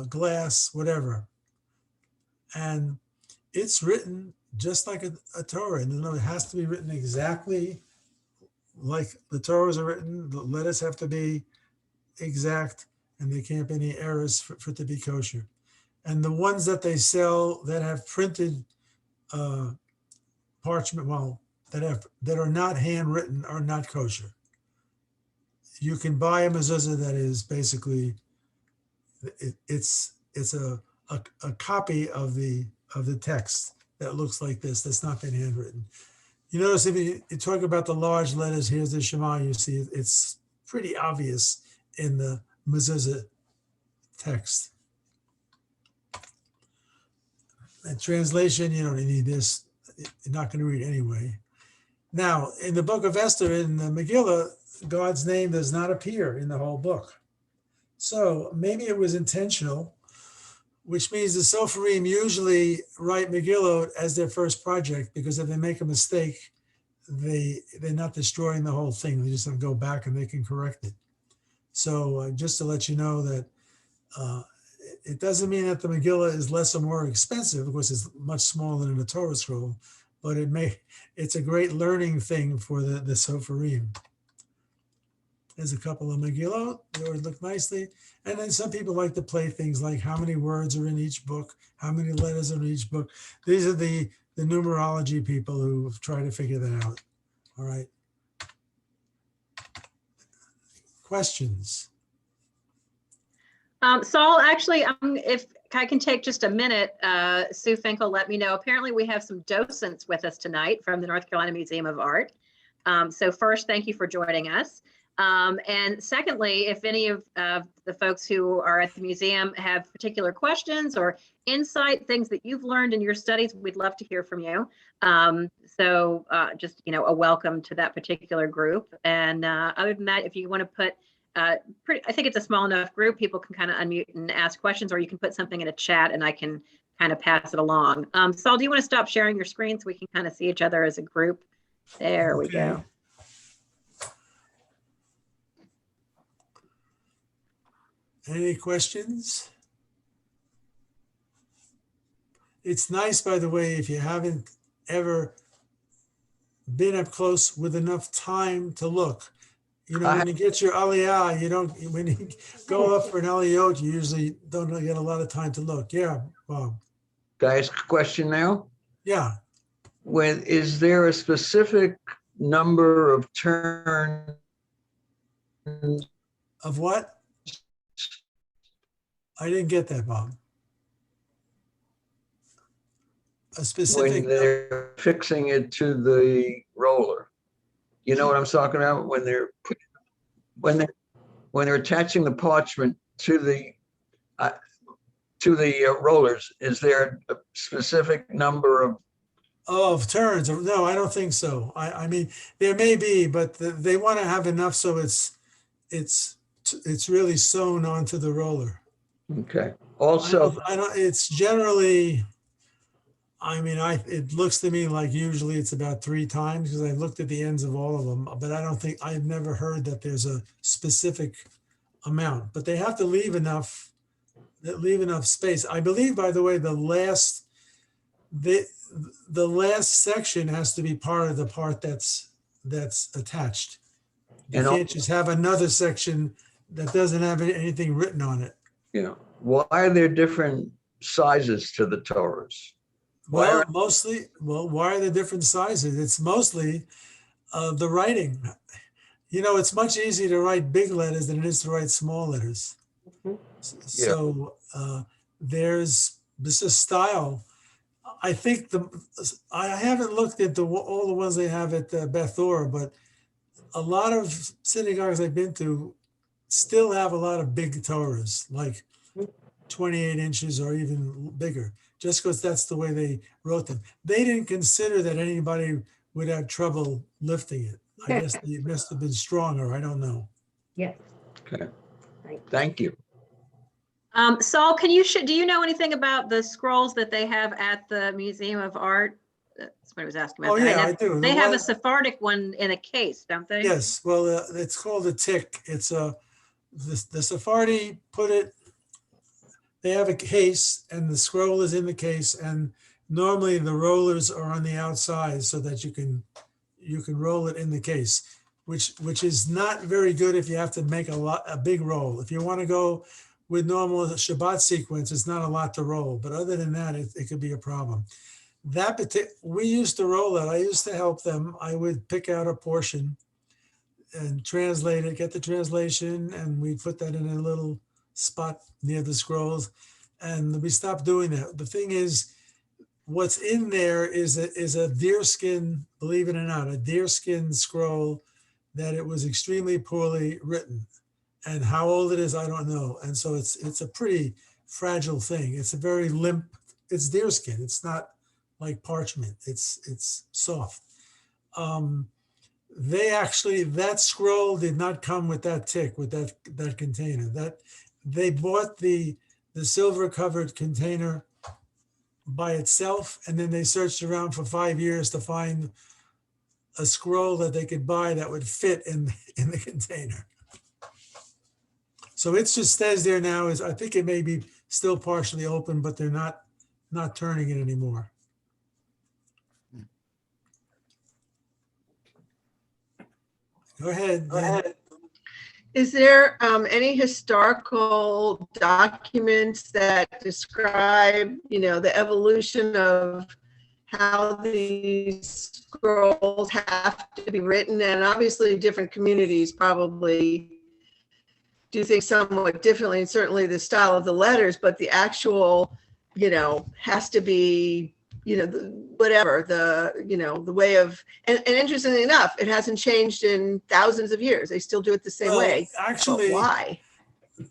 glass, whatever. And it's written just like a Torah. And it has to be written exactly like the Torahs are written. The letters have to be exact, and there can't be any errors for it to be kosher. And the ones that they sell that have printed parchment, that are not handwritten, are not kosher. You can buy a mezuzah that is basically it's a copy of the text that looks like this. That's not been handwritten. You notice if you talk about the large letters, here's the Shema. You see it's pretty obvious in the mezuzah text. And translation, you don't need this. You're not going to read anyway. Now, in the book of Esther, in the Megillah, God's name does not appear in the whole book. So maybe it was intentional, which means the Sopharim usually write Megillah as their first project, because if they make a mistake, they're not destroying the whole thing. They just have to go back and they can correct it. So just to let you know that it doesn't mean that the Megillah is less or more expensive. Of course, it's much smaller than a Torah scroll, but it's a great learning thing for the Sopharim. There's a couple of Megillah. They always look nicely. And then some people like to play things like how many words are in each book, how many letters are in each book. These are the numerology people who try to figure that out. All right. Questions? Saul, actually, if I can take just a minute, Sue Finkel let me know. Apparently, we have some docents with us tonight from the North Carolina Museum of Art. So first, thank you for joining us. And secondly, if any of the folks who are at the museum have particular questions or insight, things that you've learned in your studies, we'd love to hear from you. So just, a welcome to that particular group. And other than that, if you want to put, I think it's a small enough group, people can kind of unmute and ask questions, or you can put something in a chat and I can kind of pass it along. Saul, do you want to stop sharing your screen so we can kind of see each other as a group? There we go. Any questions? It's nice, by the way, if you haven't ever been up close with enough time to look. When you get your aliyah, when you go up for an aliyot, you usually don't get a lot of time to look. Yeah, Bob. Can I ask a question now? Yeah. Is there a specific number of turns? Of what? I didn't get that, Bob. A When specific, they're fixing it to the roller. You know what I'm talking about? When they're attaching the parchment to the rollers, is there a specific number of turns. No, I don't think so. I mean, there may be, but they want to have enough so it's really sewn onto the roller. okay. Also, I don't, it's generally, I mean, it looks to me like usually it's about 3 times because I've looked at the ends of all of them, but I don't think, I've never heard that there's a specific amount, but they have to leave enough space. I believe, by the way, the last section has to be part of the part that's attached. You And can't just have another section that doesn't have anything written on it. why are there different sizes to the Torahs? Well, mostly, why are there different sizes? It's mostly the writing. It's much easier to write big letters than it is to write small letters. So there's this is style. I think I haven't looked at all the ones they have at Beth Or, but a lot of synagogues I've been to still have a lot of big Torahs, like 28 inches or even bigger, just because that's the way they wrote them. They didn't consider that anybody would have trouble lifting it. I guess it must have been stronger. I don't know. Yes. Okay. Thank you. Saul, do you know anything about the scrolls that they have at the Museum of Art? That's what I was asking about. Oh, yeah, I do. They have a Sephardic one in a case, don't they? Yes. Well, it's called a tick. It's the Sephardi they have a case and the scroll is in the case, and normally the rollers are on the outside so that you can roll it in the case, which is not very good if you have to make a big roll. If you want to go with normal Shabbat sequence, it's not a lot to roll, but other than that, it could be a problem. We used to roll it. I used to help them. I would pick out a portion and translate it, get the translation, and we put that in a little spot near the scrolls, and we stopped doing that. The thing is, what's in there is a deerskin, believe it or not, a deerskin scroll that it was extremely poorly written. And how old it is, I don't know. And so it's a pretty fragile thing. It's a very limp, it's deerskin. It's not like parchment. It's soft. That scroll did not come with that tick, with that container. That they bought the silver covered container by itself, and then they searched around for 5 years to find a scroll that they could buy that would fit in the container. So it just stays there now. I think it may be still partially open, but they're not turning it anymore. Go ahead. Is there any historical documents that describe, the evolution of how these scrolls have to be written? And obviously different communities probably do things somewhat differently, and certainly the style of the letters, but the actual, has to be, the way of, and interestingly enough, it hasn't changed in thousands of years. They still do it the same way. Actually, but why?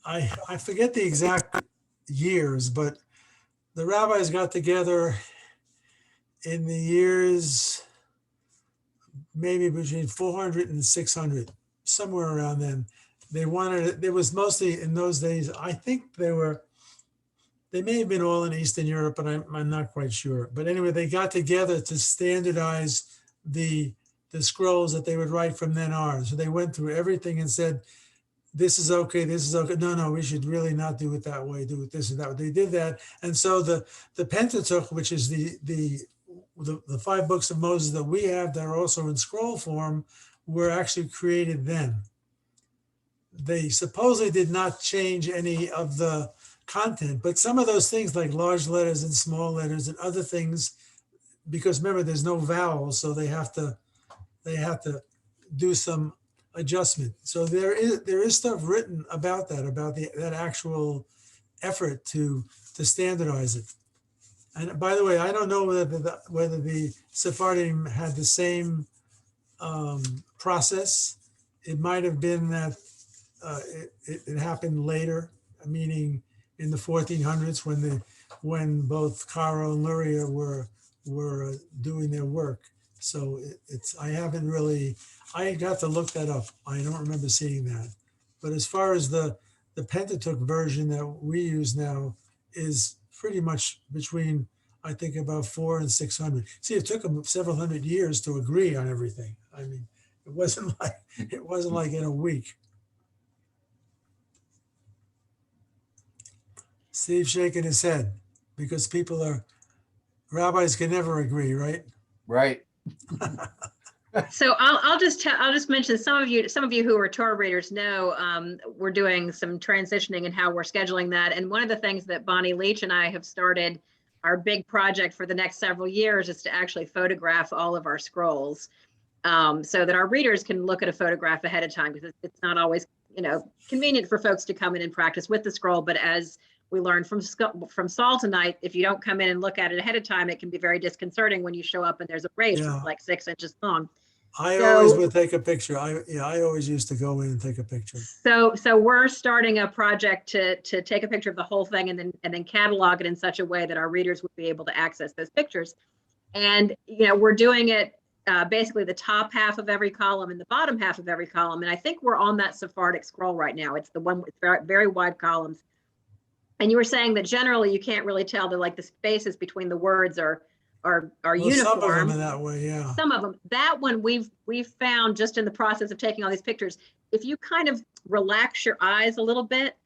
I forget the exact years, but the rabbis got together in the years maybe between 400 and 600, somewhere around then. They wanted it. There was mostly in those days, I think they may have been all in Eastern Europe, but I'm not quite sure. But anyway, they got together to standardize the scrolls that they would write from then on. So they went through everything and said, this is okay, this is okay. No, we should really not do it that way, do it this and that. They did that. And so the Pentateuch, which is the 5 books of Moses that we have that are also in scroll form, were actually created then. They supposedly did not change any of the content, but some of those things like large letters and small letters and other things, because remember there's no vowels, so they have to do some adjustment. So there is stuff written about that actual effort to standardize it. And by the way, I don't know whether the Sephardim had the same process. It might have been that it happened later, meaning in the 1400s when both Cairo and Luria were doing their work. So I got to look that up. I don't remember seeing that. But as far as the Pentateuch version that we use now is pretty much between, I think, about 400 and 600. See, it took them several hundred years to agree on everything. I mean, it wasn't like in a week. Steve's shaking his head because rabbis can never agree, right? Right. So I'll just mention some of you who are Torah readers know we're doing some transitioning in how we're scheduling that. And one of the things that Bonnie Leach and I have started, our big project for the next several years, is to actually photograph all of our scrolls, so that our readers can look at a photograph ahead of time, because it's not always convenient for folks to come in and practice with the scroll. But as we learned from Saul tonight, if you don't come in and look at it ahead of time, it can be very disconcerting when you show up and there's a race that's like 6 inches long. I always would take a picture. I always used to go in and take a picture. So we're starting a project to take a picture of the whole thing and then catalog it in such a way that our readers would be able to access those pictures. And we're doing it basically the top half of every column and the bottom half of every column. And I think we're on that Sephardic scroll right now. It's the one with very wide columns. And you were saying that generally you can't really tell that the spaces between the words are uniform. Some of them are that way, yeah. Some of them. That one we've found just in the process of taking all these pictures, if you kind of relax your eyes a little bit,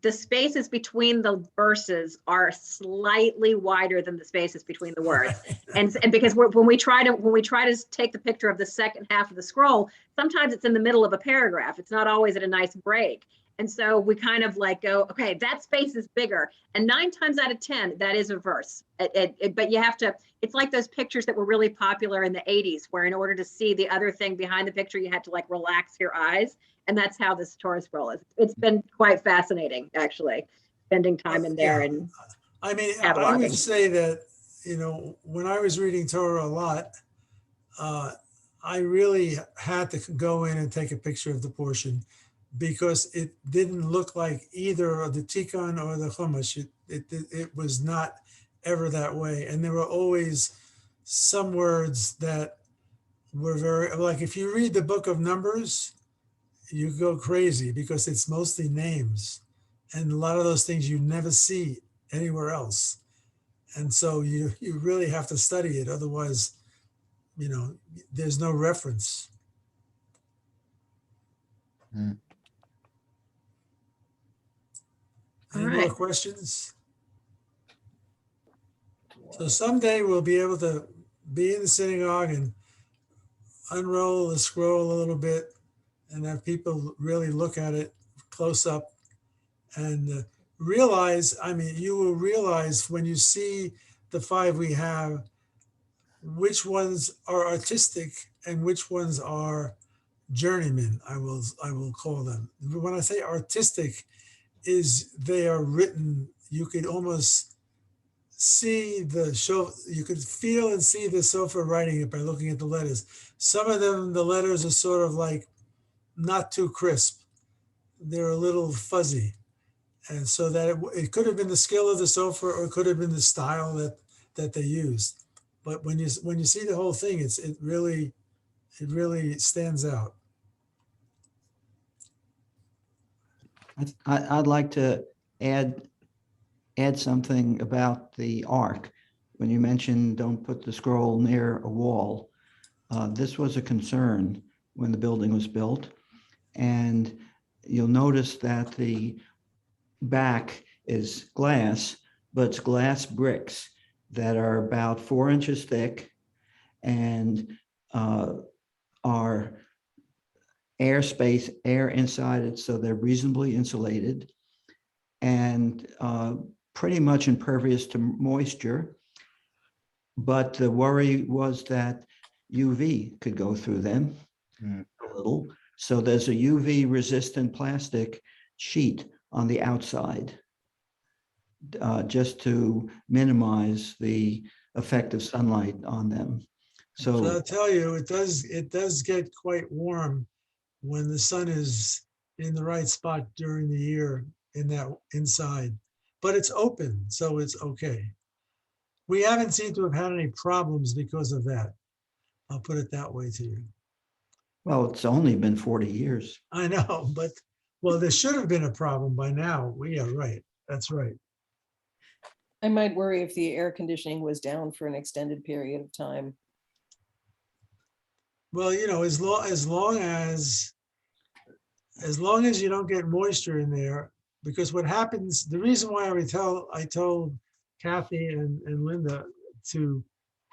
the spaces between the verses are slightly wider than the spaces between the words. And because when we try to take the picture of the second half of the scroll, sometimes it's in the middle of a paragraph. It's not always at a nice break. And so we kind of go, okay, that space is bigger. And 9 times out of 10, that is a verse. But you have to, it's like those pictures that were really popular in the 80s, where in order to see the other thing behind the picture, you had to relax your eyes. And that's how this Torah scroll is. It's been quite fascinating, actually, spending time in there. And I mean, I would say that, when I was reading Torah a lot, I really had to go in and take a picture of the portion, because it didn't look like either the Tikkun or the Chumash. It was not ever that way. And there were always some words that were very, if you read the book of Numbers, you go crazy because it's mostly names. And a lot of those things you never see anywhere else. And so you really have to study it. Otherwise, there's no reference. Any more questions? So someday we'll be able to be in the synagogue and unroll the scroll a little bit and have people really look at it close up and realize, you will realize when you see the 5 we have, which ones are artistic and which ones are journeymen, I will call them. When I say artistic, is they are written, you could almost see you could feel and see the Sofer writing it by looking at the letters. Some of them, the letters are sort of not too crisp. They're a little fuzzy. And so that it could have been the skill of the Sofer, or it could have been the style that they used. But when you see the whole thing, it really stands out. I'd like to add something about the ark. When you mentioned don't put the scroll near a wall, this was a concern when the building was built. And you'll notice that the back is glass, but it's glass bricks that are about 4 inches thick and are air inside it, so they're reasonably insulated and pretty much impervious to moisture. But the worry was that UV could go through them a little. So there's a UV resistant plastic sheet on the outside. just to minimize the effect of sunlight on them. So I'll So, tell you, it does get quite warm when the sun is in the right spot during the year in that inside, but it's open, so it's okay. We haven't seemed to have had any problems because of that. I'll put it that way to you. well, it's only been 40 years. I know, but, well, there should have been a problem by now. We are right. That's right. I might worry if the air conditioning was down for an extended period of time. Well, you know, as long as you don't get moisture in there, because what happens, the reason why I told Kathy and Linda to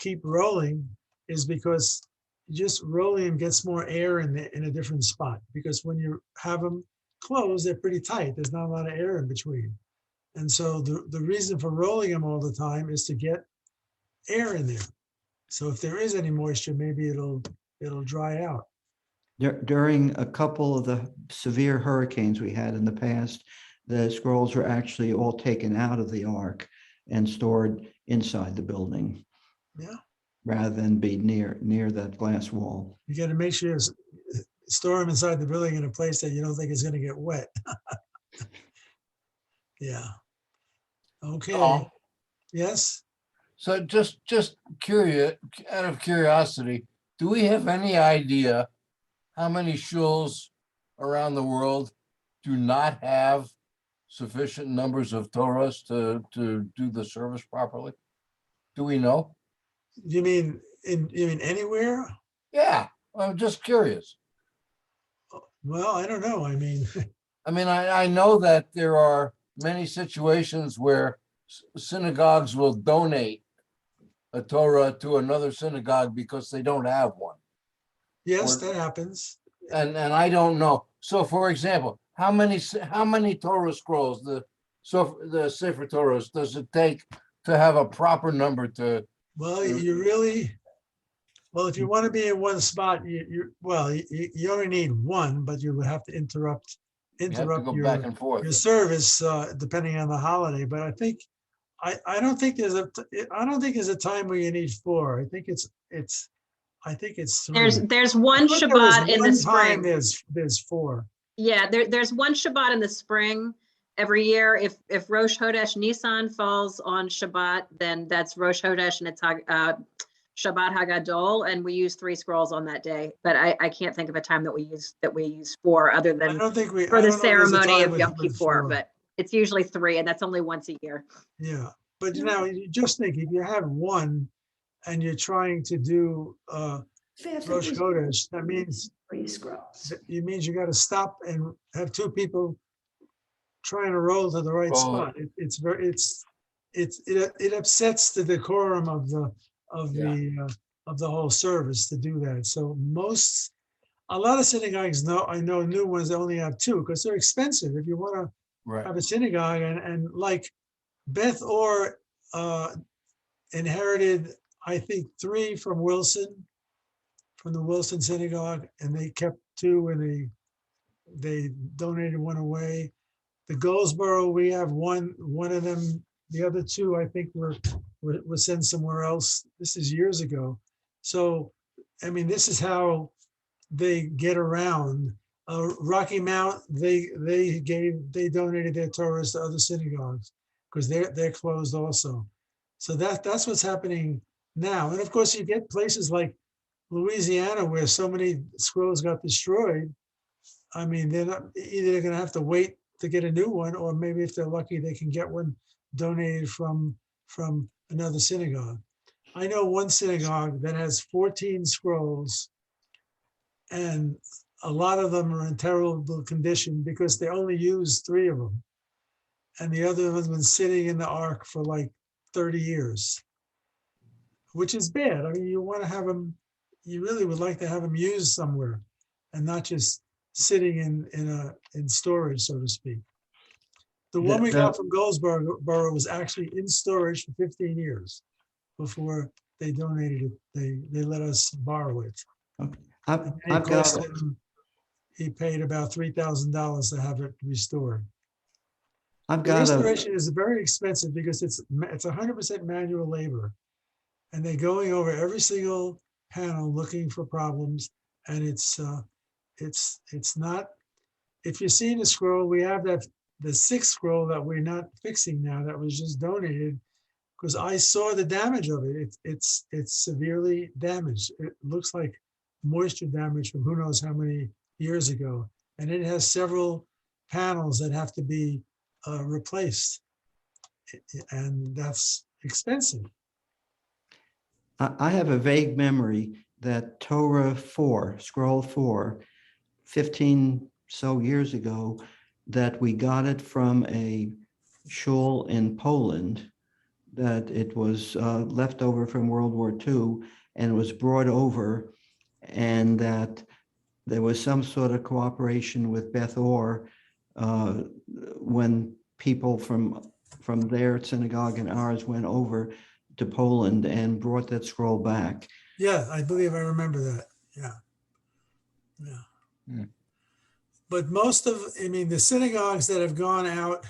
keep rolling is because just rolling them gets more air in a different spot. Because when you have them closed, they're pretty tight. There's not a lot of air in between. And so the reason for rolling them all the time is to get air in there. So if there is any moisture, maybe it'll dry out. During a couple of the severe hurricanes we had in the past, the scrolls were actually all taken out of the ark and stored inside the building. Yeah. Rather than be near that glass wall. You got to make sure you store them inside the building in a place that you don't think is going to get wet. Yeah. Okay. Tom, Yes. so just curious, out of curiosity, do we have any idea how many shuls around the world do not have sufficient numbers of Torahs to do the service properly? Do we know? You mean anywhere? Yeah, I'm just curious. Well, I don't know. I mean, I know that there are many situations where synagogues will donate a Torah to another synagogue because they don't have one. yes, Or- that happens. And I don't know. So for example, how many Torah scrolls, the Sefer Torahs, does it take to have a proper number to? Well, if you want to be in one spot, you only need one, but you would have to interrupt You have to go back and forth. your service depending on the holiday. But I think I don't think there's a time where you need four. I think it's three. There's one I thought there was Shabbat in one the time spring. There's four. Yeah, there's one Shabbat in the spring every year. If Rosh Chodesh Nisan falls on Shabbat, then that's Rosh Chodesh and it's Shabbat Hagadol, and we use 3 scrolls on that day. But I can't think of a time that we use 4 other I than don't think we for I the don't know if there's a ceremony time of with- Yom with Kippur, four. but it's usually 3, and that's only once a year. Yeah, but you know, you just think if you have one and you're trying to do Rosh Chodesh, that means it means you got to stop and have 2 people trying to roll to the right Roll spot. It upsets the decorum of the whole service to do that. So a lot of synagogues I know new ones only have 2 because they're expensive. If you want to Right. have a synagogue and like Beth Or inherited, I think 3 from the Wilson Synagogue, and they kept 2 and they donated 1 away. The Goldsboro, we have one of them. The other 2, I think were sent somewhere else. This is years ago. So, I mean, this is how they get around. Rocky Mount, they donated their Torahs to other synagogues because they're closed also. So that's what's happening now. And of course, you get places like Louisiana where so many scrolls got destroyed. I mean, they're going to have to wait to get a new one, or maybe if they're lucky, they can get one donated from another synagogue. I know one synagogue that has 14 scrolls, and a lot of them are in terrible condition because they only used 3 of them. And the other one's been sitting in the ark for like 30 years, which is bad. I mean, you want to have them, you really would like to have them used somewhere and not just sitting in storage, so to speak. The one we got from Goldsboro was actually in storage for 15 years before they donated it. They let us borrow it. I've It got, cost him, he paid about $3,000 to have it restored. I've The got a, restoration is very expensive because it's 100% manual labor. And they're going over every single panel looking for problems. And it's not, if you see the scroll, we have the 6th scroll that we're not fixing now that was just donated because I saw the damage of it. It's severely damaged. It looks like moisture damage from who knows how many years ago. And it has several panels that have to be replaced. And that's expensive. I have a vague memory that Torah 4, scroll 4, 15 so years ago, that we got it from a shul in Poland, that it was left over from World War II and was brought over, and that there was some sort of cooperation with Beth Or when people from their synagogue and ours went over to Poland and brought that scroll back. Yeah, I believe I remember that. Yeah. Yeah. Hmm. But most of, I mean, the synagogues that have gone out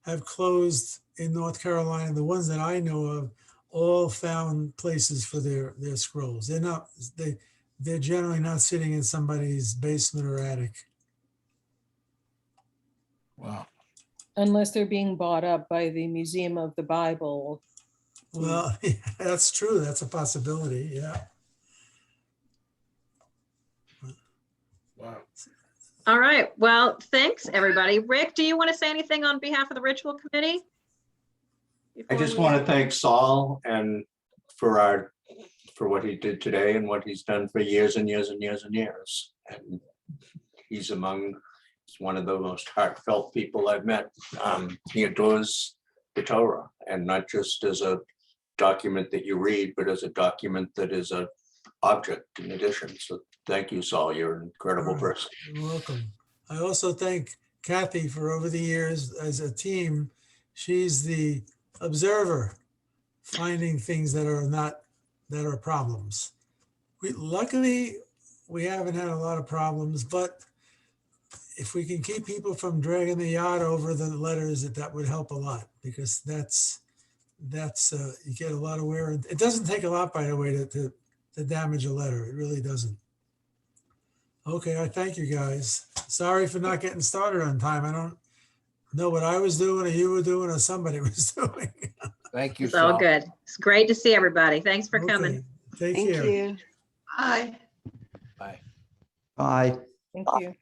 have closed in North Carolina. The ones that I know of all found places for their scrolls. They're generally not sitting in somebody's basement or attic. Wow. Unless they're being bought up by the Museum of the Bible. Well, yeah, that's true. That's a possibility. Yeah. Wow. All right. Well, thanks, everybody. Rick, do you want to say anything on behalf of the Ritual Committee? I just want to thank Saul and for what he did today and what he's done for years and years and years and years. And he's one of the most heartfelt people I've met. He adores the Torah, and not just as a document that you read, but as a document that is an object in addition. So thank you, Saul. You're an incredible All right. person. You're welcome. I also thank Kathy for over the years as a team. She's the observer, finding things that are problems. Luckily, we haven't had a lot of problems, but if we can keep people from dragging the yacht over the letters, that would help a lot, because that's you get a lot of wear. It doesn't take a lot, by the way, to damage a letter. It really doesn't. Okay, I thank you guys. Sorry for not getting started on time. I don't know what I was doing or you were doing or somebody was doing. Thank you, It's all Saul. good. It's great to see everybody. Thanks for coming. Okay, take Thank care. you. Hi. Bye. Bye. Thank you.